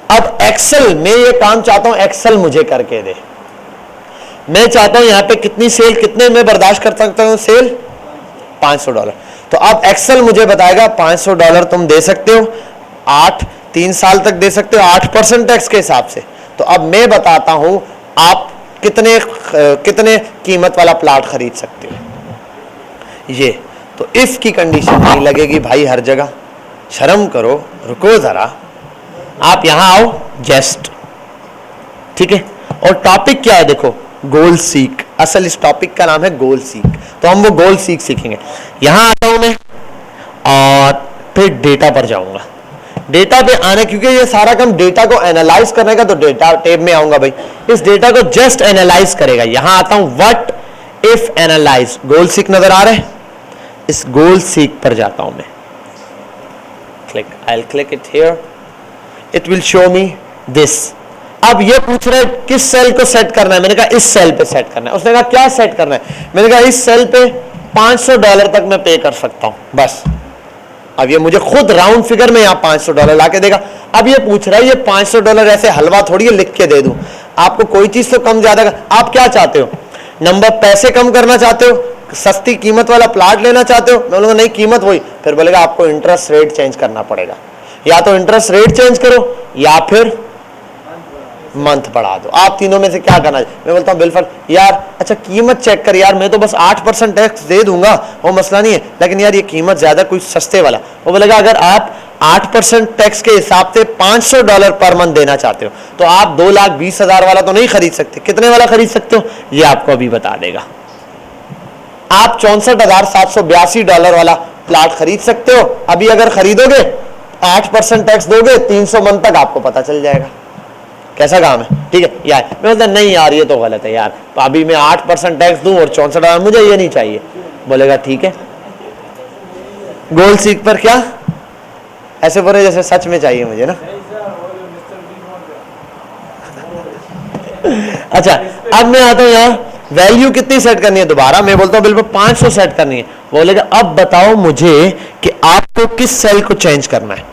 Speaker 1: अब एक्सेल में ये काम चाहता हूं, एक्सेल मुझे करके दे। मैं चाहता हूं यहां पे कितनी सेल, कितने में बर्दाश्त कर सकता हूं सेल, $500। तो अब एक्सेल मुझे बताएगा $500 तुम दे सकते हो, 3 साल तक दे सकते हो 8% टैक्स के हिसाब से। तो अब मैं बताता हूं आप कितने कीमत वाला प्लाट खरीद सकते हो। ये तो इफ की कंडीशन नहीं लगेगी भाई हर जगह, शर्म करो, रुको जरा, आप यहां आओ जस्ट, ठीक है। और टॉपिक क्या है देखो, गोल सीक, असल इस टॉपिक का नाम है गोल सीक। तो हम वो गोल सीक सीखेंगे। यहां आता हूं मैं और फिर डेटा पर जाऊंगा। डेटा पे आने, क्योंकि ये सारा काम डेटा को एनालाइज करने का, तो डेटा टैब में आऊंगा भाई, इस डेटा को जस्ट एनालाइज करेगा। यहां आता हूं what if analyse, goal seek नजर आ रहे हैं, इस गोल सीक पर जाता हूं मैं, click, I will click it here, it will show me this. अब ये पूछ रहे हैं किस सेल को सेट करना है, मैंने कहा इस सेल पे सेट करना है। उसने कहा क्या सेट करना है, मैंने कहा इस सेल पे $500 तक मैं पे कर सकता हूं बस। अब ये मुझे खुद राउंड फिगर में यहाँ $500 ला के देगा। अब ये पूछ रहा है ये $500 ऐसे हलवा थोड़ी है लिख के दे दूं, आपको कोई चीज तो कम ज्यादा, आप क्या चाहते हो, नंबर पैसे कम करना चाहते हो, सस्ती कीमत वाला प्लाट लेना चाहते हो। मैं बोलूंगा नहीं कीमत वही, फिर बोलेगा आपको इंटरेस्ट रेट चेंज करना पड़ेगा, या तो इंटरेस्ट रेट चेंज करो या फिर मंथ बढ़ा दो, आप तीनों में से क्या करना है। मैं बोलता हूँ बिल्कुल यार, अच्छा कीमत चेक कर यार, मैं तो बस 8% टैक्स दे दूंगा, वो मसला नहीं है, लेकिन यार ये कीमत ज्यादा, कुछ सस्ते वाला। वो बोलेगा अगर आप 8% टैक्स के हिसाब से $500 पर मंथ देना चाहते हो, तो आप 2,20,000 वाला तो नहीं खरीद सकते, कितने वाला खरीद सकते हो ये आपको अभी बता देगा। आप $64,782 वाला प्लाट खरीद सकते हो। अभी अगर खरीदोगे 8% टैक्स दोगे, 300 मंथ तक आपको पता चल जाएगा कैसा काम है, ठीक है यार। मैं बोलता नहीं यार ये तो गलत है यार, तो अभी मैं 8% टैक्स दूं और 64,000, मुझे ये नहीं चाहिए। बोलेगा ठीक है। गोल सीक पर क्या ऐसे बोले जैसे सच में चाहिए मुझे ना। अच्छा अब मैं आता हूं यहाँ, वैल्यू कितनी सेट करनी है, दोबारा मैं बोलता हूँ बिल्कुल 500 सेट करनी है। बोलेगा अब बताओ मुझे कि आपको किस सेल को चेंज करना है।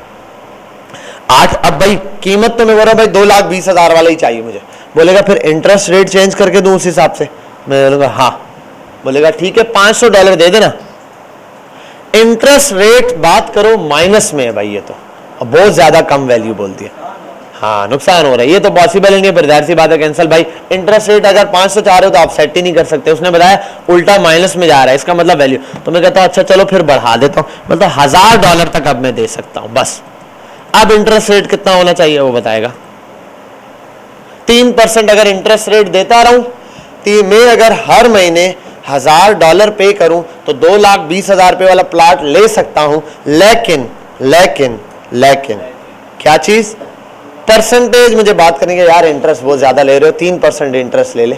Speaker 1: 8, अब भाई कीमत तो मैं बोल रहा हूं भाई 2,20,000 वाला ही चाहिए मुझे। बोलेगा फिर इंटरेस्ट रेट चेंज करके दूं उस हिसाब से। मैं बोलूंगा हाँ। बोलेगा ठीक है $500 दे देना। इंटरेस्ट रेट बात करो माइनस में है भाई, ये तो अब बहुत ज्यादा कम वैल्यू बोल दिया। हाँ नुकसान हो रहा है, ये तो पॉसिबल ही नहीं है, फिर जाहिर सी बात है कैंसिल। भाई इंटरेस्ट रेट अगर 500 चाह रहे हो तो आप सेट ही नहीं कर सकते, उसने बताया उल्टा माइनस में जा रहा है, इसका मतलब वैल्यू। तो मैं कहता हूँ अच्छा चलो फिर बढ़ा देता हूँ, मतलब $1000 तक अब मैं दे सकता हूँ बस। अब इंटरेस्ट रेट कितना होना चाहिए वो बताएगा। 3% अगर इंटरेस्ट रेट देता रहूं, मैं अगर हर महीने $1000 पे करूं तो 2,20,000 रुपए वाला प्लाट ले सकता हूं। लेकिन लेकिन लेकिन क्या चीज, परसेंटेज मुझे बात करनी है, यार इंटरेस्ट बहुत ज्यादा ले रहे हो, 3% इंटरेस्ट ले ले,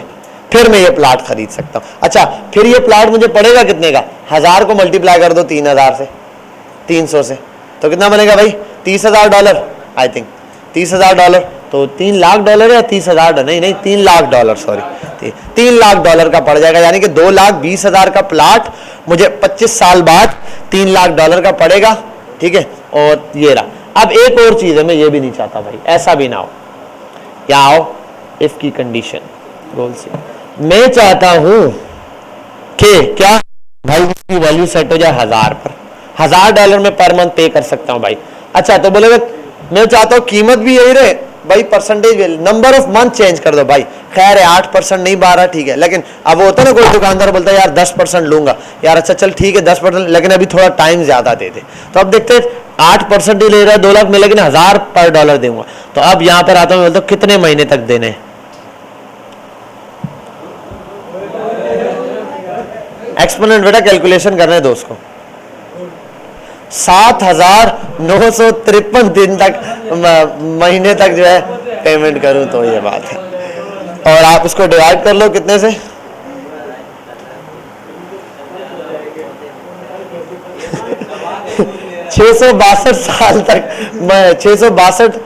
Speaker 1: फिर मैं ये प्लाट खरीद सकता हूं। अच्छा फिर ये प्लाट मुझे पड़ेगा कितने का, 1000 को मल्टीप्लाई कर दो 3000 से, 300 से, तो कितना बनेगा भाई, $30,000 आई थिंक, $30,000, तो $3,00,000 या $30,000, नहीं $3,00,000 सॉरी, $3,00,000 का पड़ जाएगा। यानी कि 2,20,000 का प्लाट मुझे 25 साल बाद $3,00,000 का पड़ेगा। ठीक है, और ये रहा। अब एक और चीज है, मैं ये भी नहीं चाहता भाई ऐसा भी ना हो, क्या हो, इफ की कंडीशन गोल से मैं चाहता हूं कि क्या भाई इसकी वैल्यू सेट हो जाए 1000 पर, $1000 में पर मंथ पे कर सकता हूं भाई। अच्छा तो बोलेगा मैं चाहता हूं कीमत भी यही रहे भाई, percentage number of month change कर दो भाई, खैर है 8% नहीं 12 ठीक है, लेकिन अब वो होता है ना कोई दुकानदार बोलता है यार 10% लूंगा, यार अच्छा चल ठीक है 10%, लेकिन अभी थोड़ा टाइम ज्यादा दे दे। तो अब देखते हैं 8% ही ले रहा है 2 लाख में, लेकिन 1000 पर डॉलर दूंगा। तो अब यहां पर आता हूं, बोलता कितने महीने तक देने, एक्सपोनेंट बेटा कैलकुलेशन करने दो उसको, 7,953 दिन तक महीने तक जो है पेमेंट करूं तो ये बात है। और आप उसको डिवाइड कर लो कितने से, 662 साल तक, 662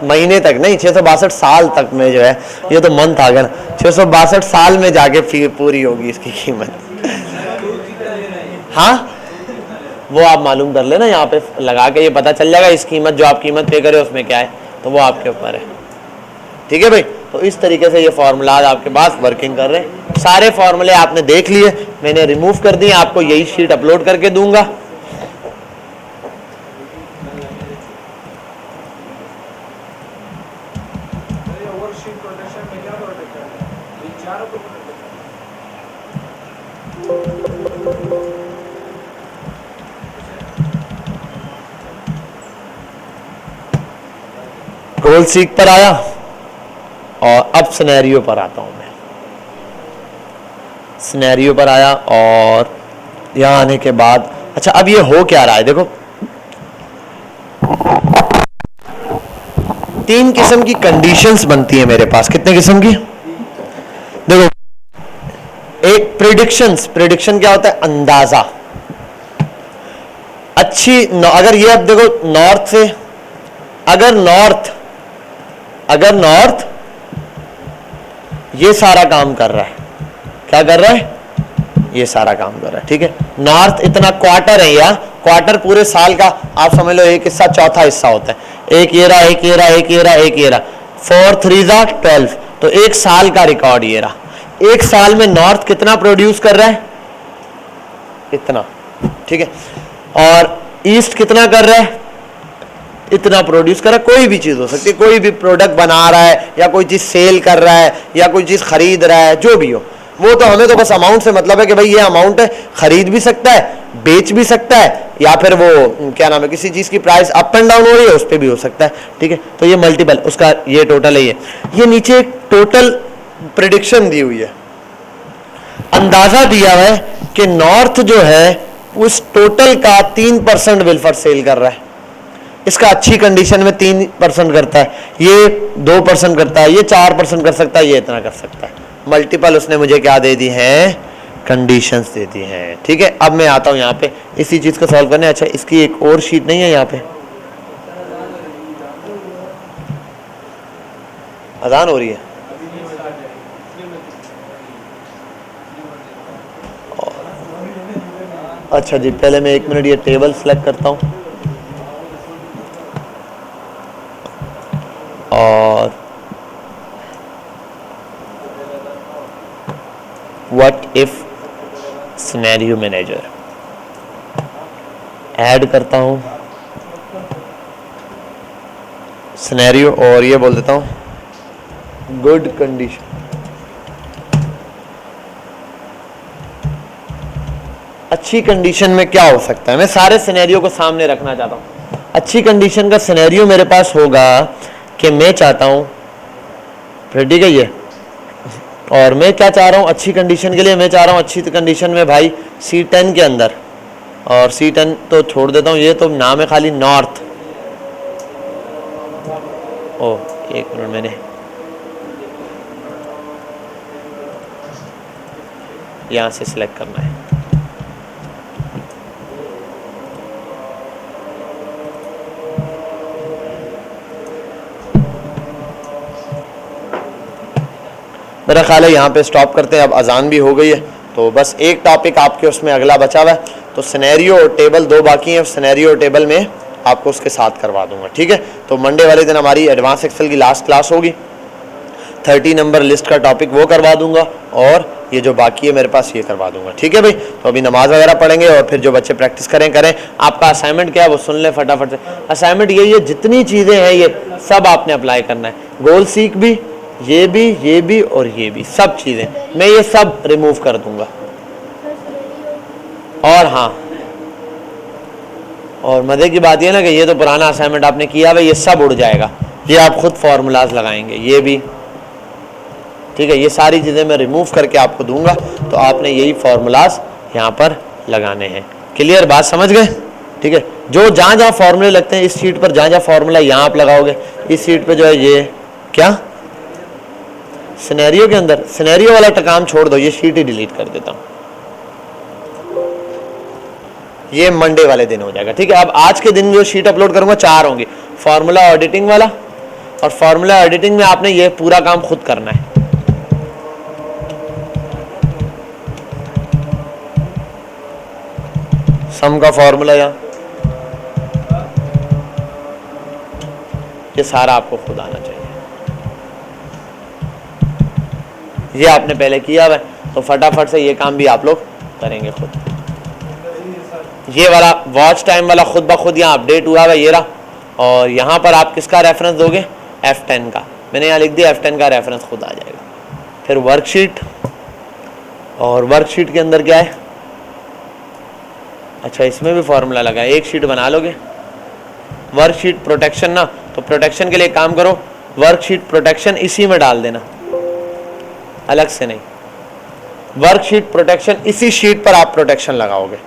Speaker 1: महीने तक नहीं, 662 साल तक में जो है, ये तो मंथ आ गया ना, 662 साल में जाके फी पूरी होगी इसकी कीमत। हाँ वो आप मालूम कर लेना, यहाँ पे लगा के ये पता चल जाएगा इस कीमत जो आप कीमत पे करे उसमें क्या है, तो वो आपके ऊपर है। ठीक है भाई, तो इस तरीके से ये फॉर्मूलाज आपके पास वर्किंग कर रहे हैं। सारे फॉर्मूले आपने देख लिए, मैंने रिमूव कर दिए, आपको यही शीट अपलोड करके दूंगा। गोल सीख पर आया और अब सिनेरियो पर आता हूं मैं। सिनेरियो पर आया और यहां आने के बाद अच्छा अब ये हो क्या रहा है, देखो 3 किस्म की कंडीशंस बनती है मेरे पास। कितने किस्म की, देखो एक प्रिडिक्शन क्या होता है, अंदाजा। अच्छी अगर ये अब देखो नॉर्थ से, अगर नॉर्थ ये सारा काम कर रहा है, क्या कर रहा है, ये सारा काम कर रहा है। ठीक है, नॉर्थ इतना क्वार्टर है, या क्वार्टर पूरे साल का आप समझ लो एक हिस्सा चौथा हिस्सा होता है, एक ये रहा, एक ये रहा, एक ये रहा, एक ये रहा, 4 3 12, तो एक साल का रिकॉर्ड ये रहा। एक साल में नॉर्थ कितना प्रोड्यूस कर रहा है, इतना। ठीक है, और ईस्ट कितना कर रहा है, इतना प्रोड्यूस कर रहा है। कोई भी चीज हो सकती है, कोई भी प्रोडक्ट बना रहा है या कोई चीज सेल कर रहा है या कोई चीज खरीद रहा है, जो भी हो वो तो हमें तो बस अमाउंट से मतलब है कि भाई ये अमाउंट है, खरीद भी सकता है, बेच भी सकता है, या फिर वो क्या नाम है किसी चीज की प्राइस अप एंड डाउन हो रही है उस पर भी हो सकता है। ठीक है, तो ये मल्टीपल उसका ये टोटल है। ये नीचे एक टोटल प्रिडिक्शन दी हुई है, अंदाजा दिया हुआ है कि नॉर्थ जो है उस टोटल का 3% विल्फर सेल कर रहा है। इसका अच्छी कंडीशन में 3% करता है, ये 2% करता है, ये 4% कर सकता है, ये इतना कर सकता है। मल्टीपल उसने मुझे क्या दे दी हैं, कंडीशंस दे दी हैं। ठीक है, अब मैं आता हूं यहाँ पे इसी चीज को सॉल्व करने। अच्छा इसकी एक और शीट नहीं है यहाँ पे, अजान हो रही है, अच्छा जी पहले मैं 1 मिनट ये टेबल सेलेक्ट करता हूं और what if scenario manager add करता हूं। सिनेरियो, और ये बोल देता हूँ गुड कंडीशन। अच्छी कंडीशन में क्या हो सकता है, मैं सारे सिनेरियो को सामने रखना चाहता हूँ। अच्छी कंडीशन का सिनेरियो मेरे पास होगा कि मैं चाहता हूँ, ठीक है ये, और मैं क्या चाह रहा हूँ अच्छी कंडीशन के लिए, मैं चाह रहा हूँ अच्छी कंडीशन में भाई C10 के अंदर, और C10 तो छोड़ देता हूँ, ये तो नाम है खाली नॉर्थ। ओ एक मिनट, मैंने यहाँ से सिलेक्ट करना है। मेरा ख्याल है यहाँ पे स्टॉप करते हैं, अब अजान भी हो गई है, तो बस एक टॉपिक आपके उसमें अगला बचा हुआ है, तो सिनेरियो और टेबल दो बाकी हैं, सिनेरियो और टेबल में आपको उसके साथ करवा दूंगा, ठीक है। तो मंडे वाले दिन हमारी एडवांस एक्सेल की लास्ट क्लास होगी, 30 नंबर लिस्ट का टॉपिक वो करवा दूंगा, और ये जो बाकी है मेरे पास ये करवा दूंगा, ठीक है भाई। तो अभी नमाज वगैरह पढ़ेंगे और फिर जो बच्चे प्रैक्टिस करें। आपका असाइनमेंट क्या है वो सुन लें फटाफट से। असाइनमेंट यही है, जितनी चीज़ें हैं ये सब आपने अप्लाई करना है, गोल सीख भी, ये भी और ये भी, सब चीज़ें मैं ये सब रिमूव कर दूंगा। और हाँ, और मज़े की बात ये ना कि ये तो पुराना असाइनमेंट आपने किया है, ये सब उड़ जाएगा, ये आप खुद फार्मूलाज लगाएंगे, ये भी ठीक है। ये सारी चीज़ें मैं रिमूव करके आपको दूंगा, तो आपने यही फार्मूलाज यहाँ पर लगाने हैं। क्लियर, बात समझ गए, ठीक है। जो जहाँ जहाँ फार्मूले लगते हैं इस शीट पर, जहाँ जहाँ फार्मूला यहाँ आप लगाओगे, इस शीट पे जो है ये क्या सिनेरियो के अंदर, सिनेरियो वाला काम छोड़ दो, ये शीट ही डिलीट कर देता हूँ, ये मंडे वाले दिन हो जाएगा, ठीक है। अब आज के दिन जो शीट अपलोड करूंगा 4 होंगी, फार्मूला ऑडिटिंग वाला, और फार्मूला ऑडिटिंग में आपने ये पूरा काम खुद करना है। सम का फार्मूला ये सारा आपको खुद आना चाहिए, ये आपने पहले किया हुआ है, तो फटाफट से ये काम भी आप लोग करेंगे खुद। ये वाला वॉच टाइम वाला खुद ब खुद यहाँ अपडेट हुआ है, ये रहा। और यहाँ पर आप किसका रेफरेंस दोगे, F10 का, मैंने यहाँ लिख दिया F10 का रेफरेंस खुद आ जाएगा। फिर वर्कशीट, और वर्कशीट के अंदर क्या है, अच्छा इसमें भी फॉर्मूला लगा है, एक शीट बना लोगे। वर्कशीट प्रोटेक्शन ना, तो प्रोटेक्शन के लिए काम करो, वर्कशीट प्रोटेक्शन इसी में डाल देना, अलग से नहीं। वर्कशीट प्रोटेक्शन इसी शीट पर आप प्रोटेक्शन लगाओगे,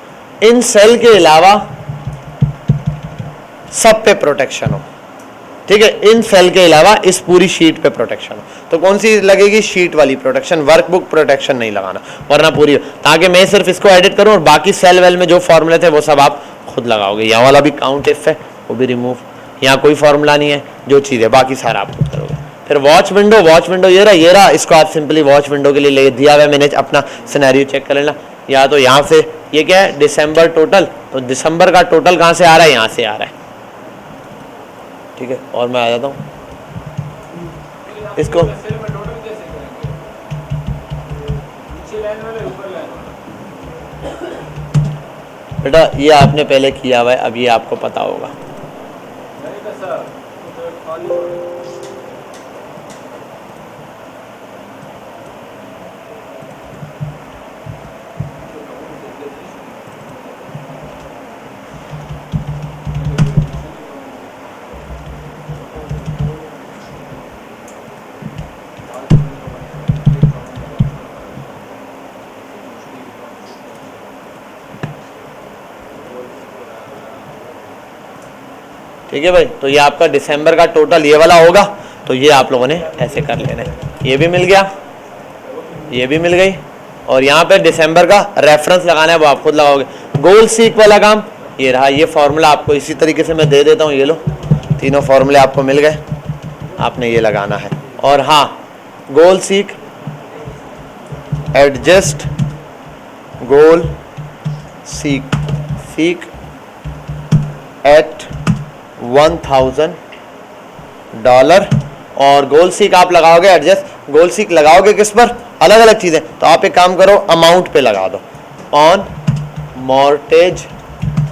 Speaker 1: इन सेल के अलावा सब पे प्रोटेक्शन हो, ठीक है। इन सेल के अलावा इस पूरी शीट पे प्रोटेक्शन हो, तो कौन सी लगेगी, शीट वाली प्रोटेक्शन, वर्कबुक प्रोटेक्शन नहीं लगाना, वरना पूरी, ताकि मैं सिर्फ इसको एडिट करूं और बाकी सेल वेल में जो फॉर्मूले थे वो सब आप खुद लगाओगे। यहाँ वाला भी काउंट इफ है, वो भी रिमूव, यहाँ कोई फॉर्मूला नहीं है, जो चीज़ है बाकी सारा आप खुद करोगे। फिर वॉच विंडो ये रहा, इसको आप सिंपली वॉच विंडो के लिए ले दिया हुआ है, मैंने अपना सिनेरियो चेक कर लेना। या तो यहाँ से ये क्या है, दिसंबर टोटल, तो दिसंबर का टोटल कहाँ से आ रहा है, यहाँ से आ रहा है, ठीक है। और मैं आ जाता हूँ इसको, बेटा ये आपने पहले किया हुआ है, अब ये आपको पता होगा। ठीक है भाई, तो ये आपका दिसंबर का टोटल ये वाला होगा, तो ये आप लोगों ने ऐसे कर लेना है। ये भी मिल गया, ये भी मिल गई, और यहाँ पे दिसंबर का रेफरेंस लगाना है, वो आप खुद लगाओगे। गोल सीक वाला काम ये रहा, ये फॉर्मूला आपको इसी तरीके से मैं दे देता हूँ, ये लो, तीनों फॉर्मूले आपको मिल गए, आपने ये लगाना है। और हाँ, गोल सीक, एडजस्ट गोल सीक, सीक एट $1000, और गोल सीक आप लगाओगे, एडजस्ट गोल सीक लगाओगे किस पर, अलग अलग चीजें, तो आप एक काम करो, अमाउंट पे लगा दो, ऑन मॉर्टेज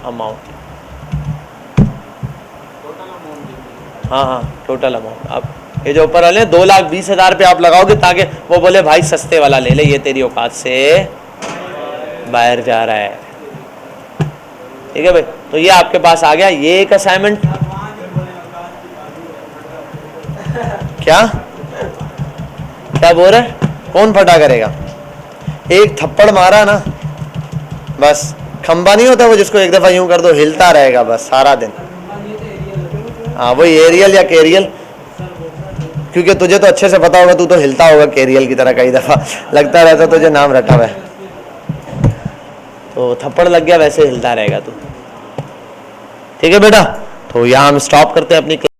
Speaker 1: अमाउंट, हाँ हाँ टोटल अमाउंट। अब ये जो ऊपर वाले 2,20,000 पे आप लगाओगे ताकि वो बोले भाई सस्ते वाला ले ले, ये तेरी औकात से बाहर जा रहा है। ठीक है भाई, तो ये आपके पास आ गया ये एक असाइनमेंट। क्या क्या बोल रहे, कौन फटा करेगा? एक थप्पड़ मारा ना बस, खंबा नहीं होता वो जिसको एक दफा यूं कर दो हिलता रहेगा बस सारा दिन। हाँ वही एरियल या केरियल, क्योंकि तुझे तो अच्छे से पता होगा, तू तो हिलता होगा केरियल की तरह, कई दफा लगता रहता तुझे नाम रटा हुआ है, तो थप्पड़ लग गया वैसे हिलता रहेगा तू। ठीक है बेटा, तो यहाँ हम स्टॉप करते हैं अपनी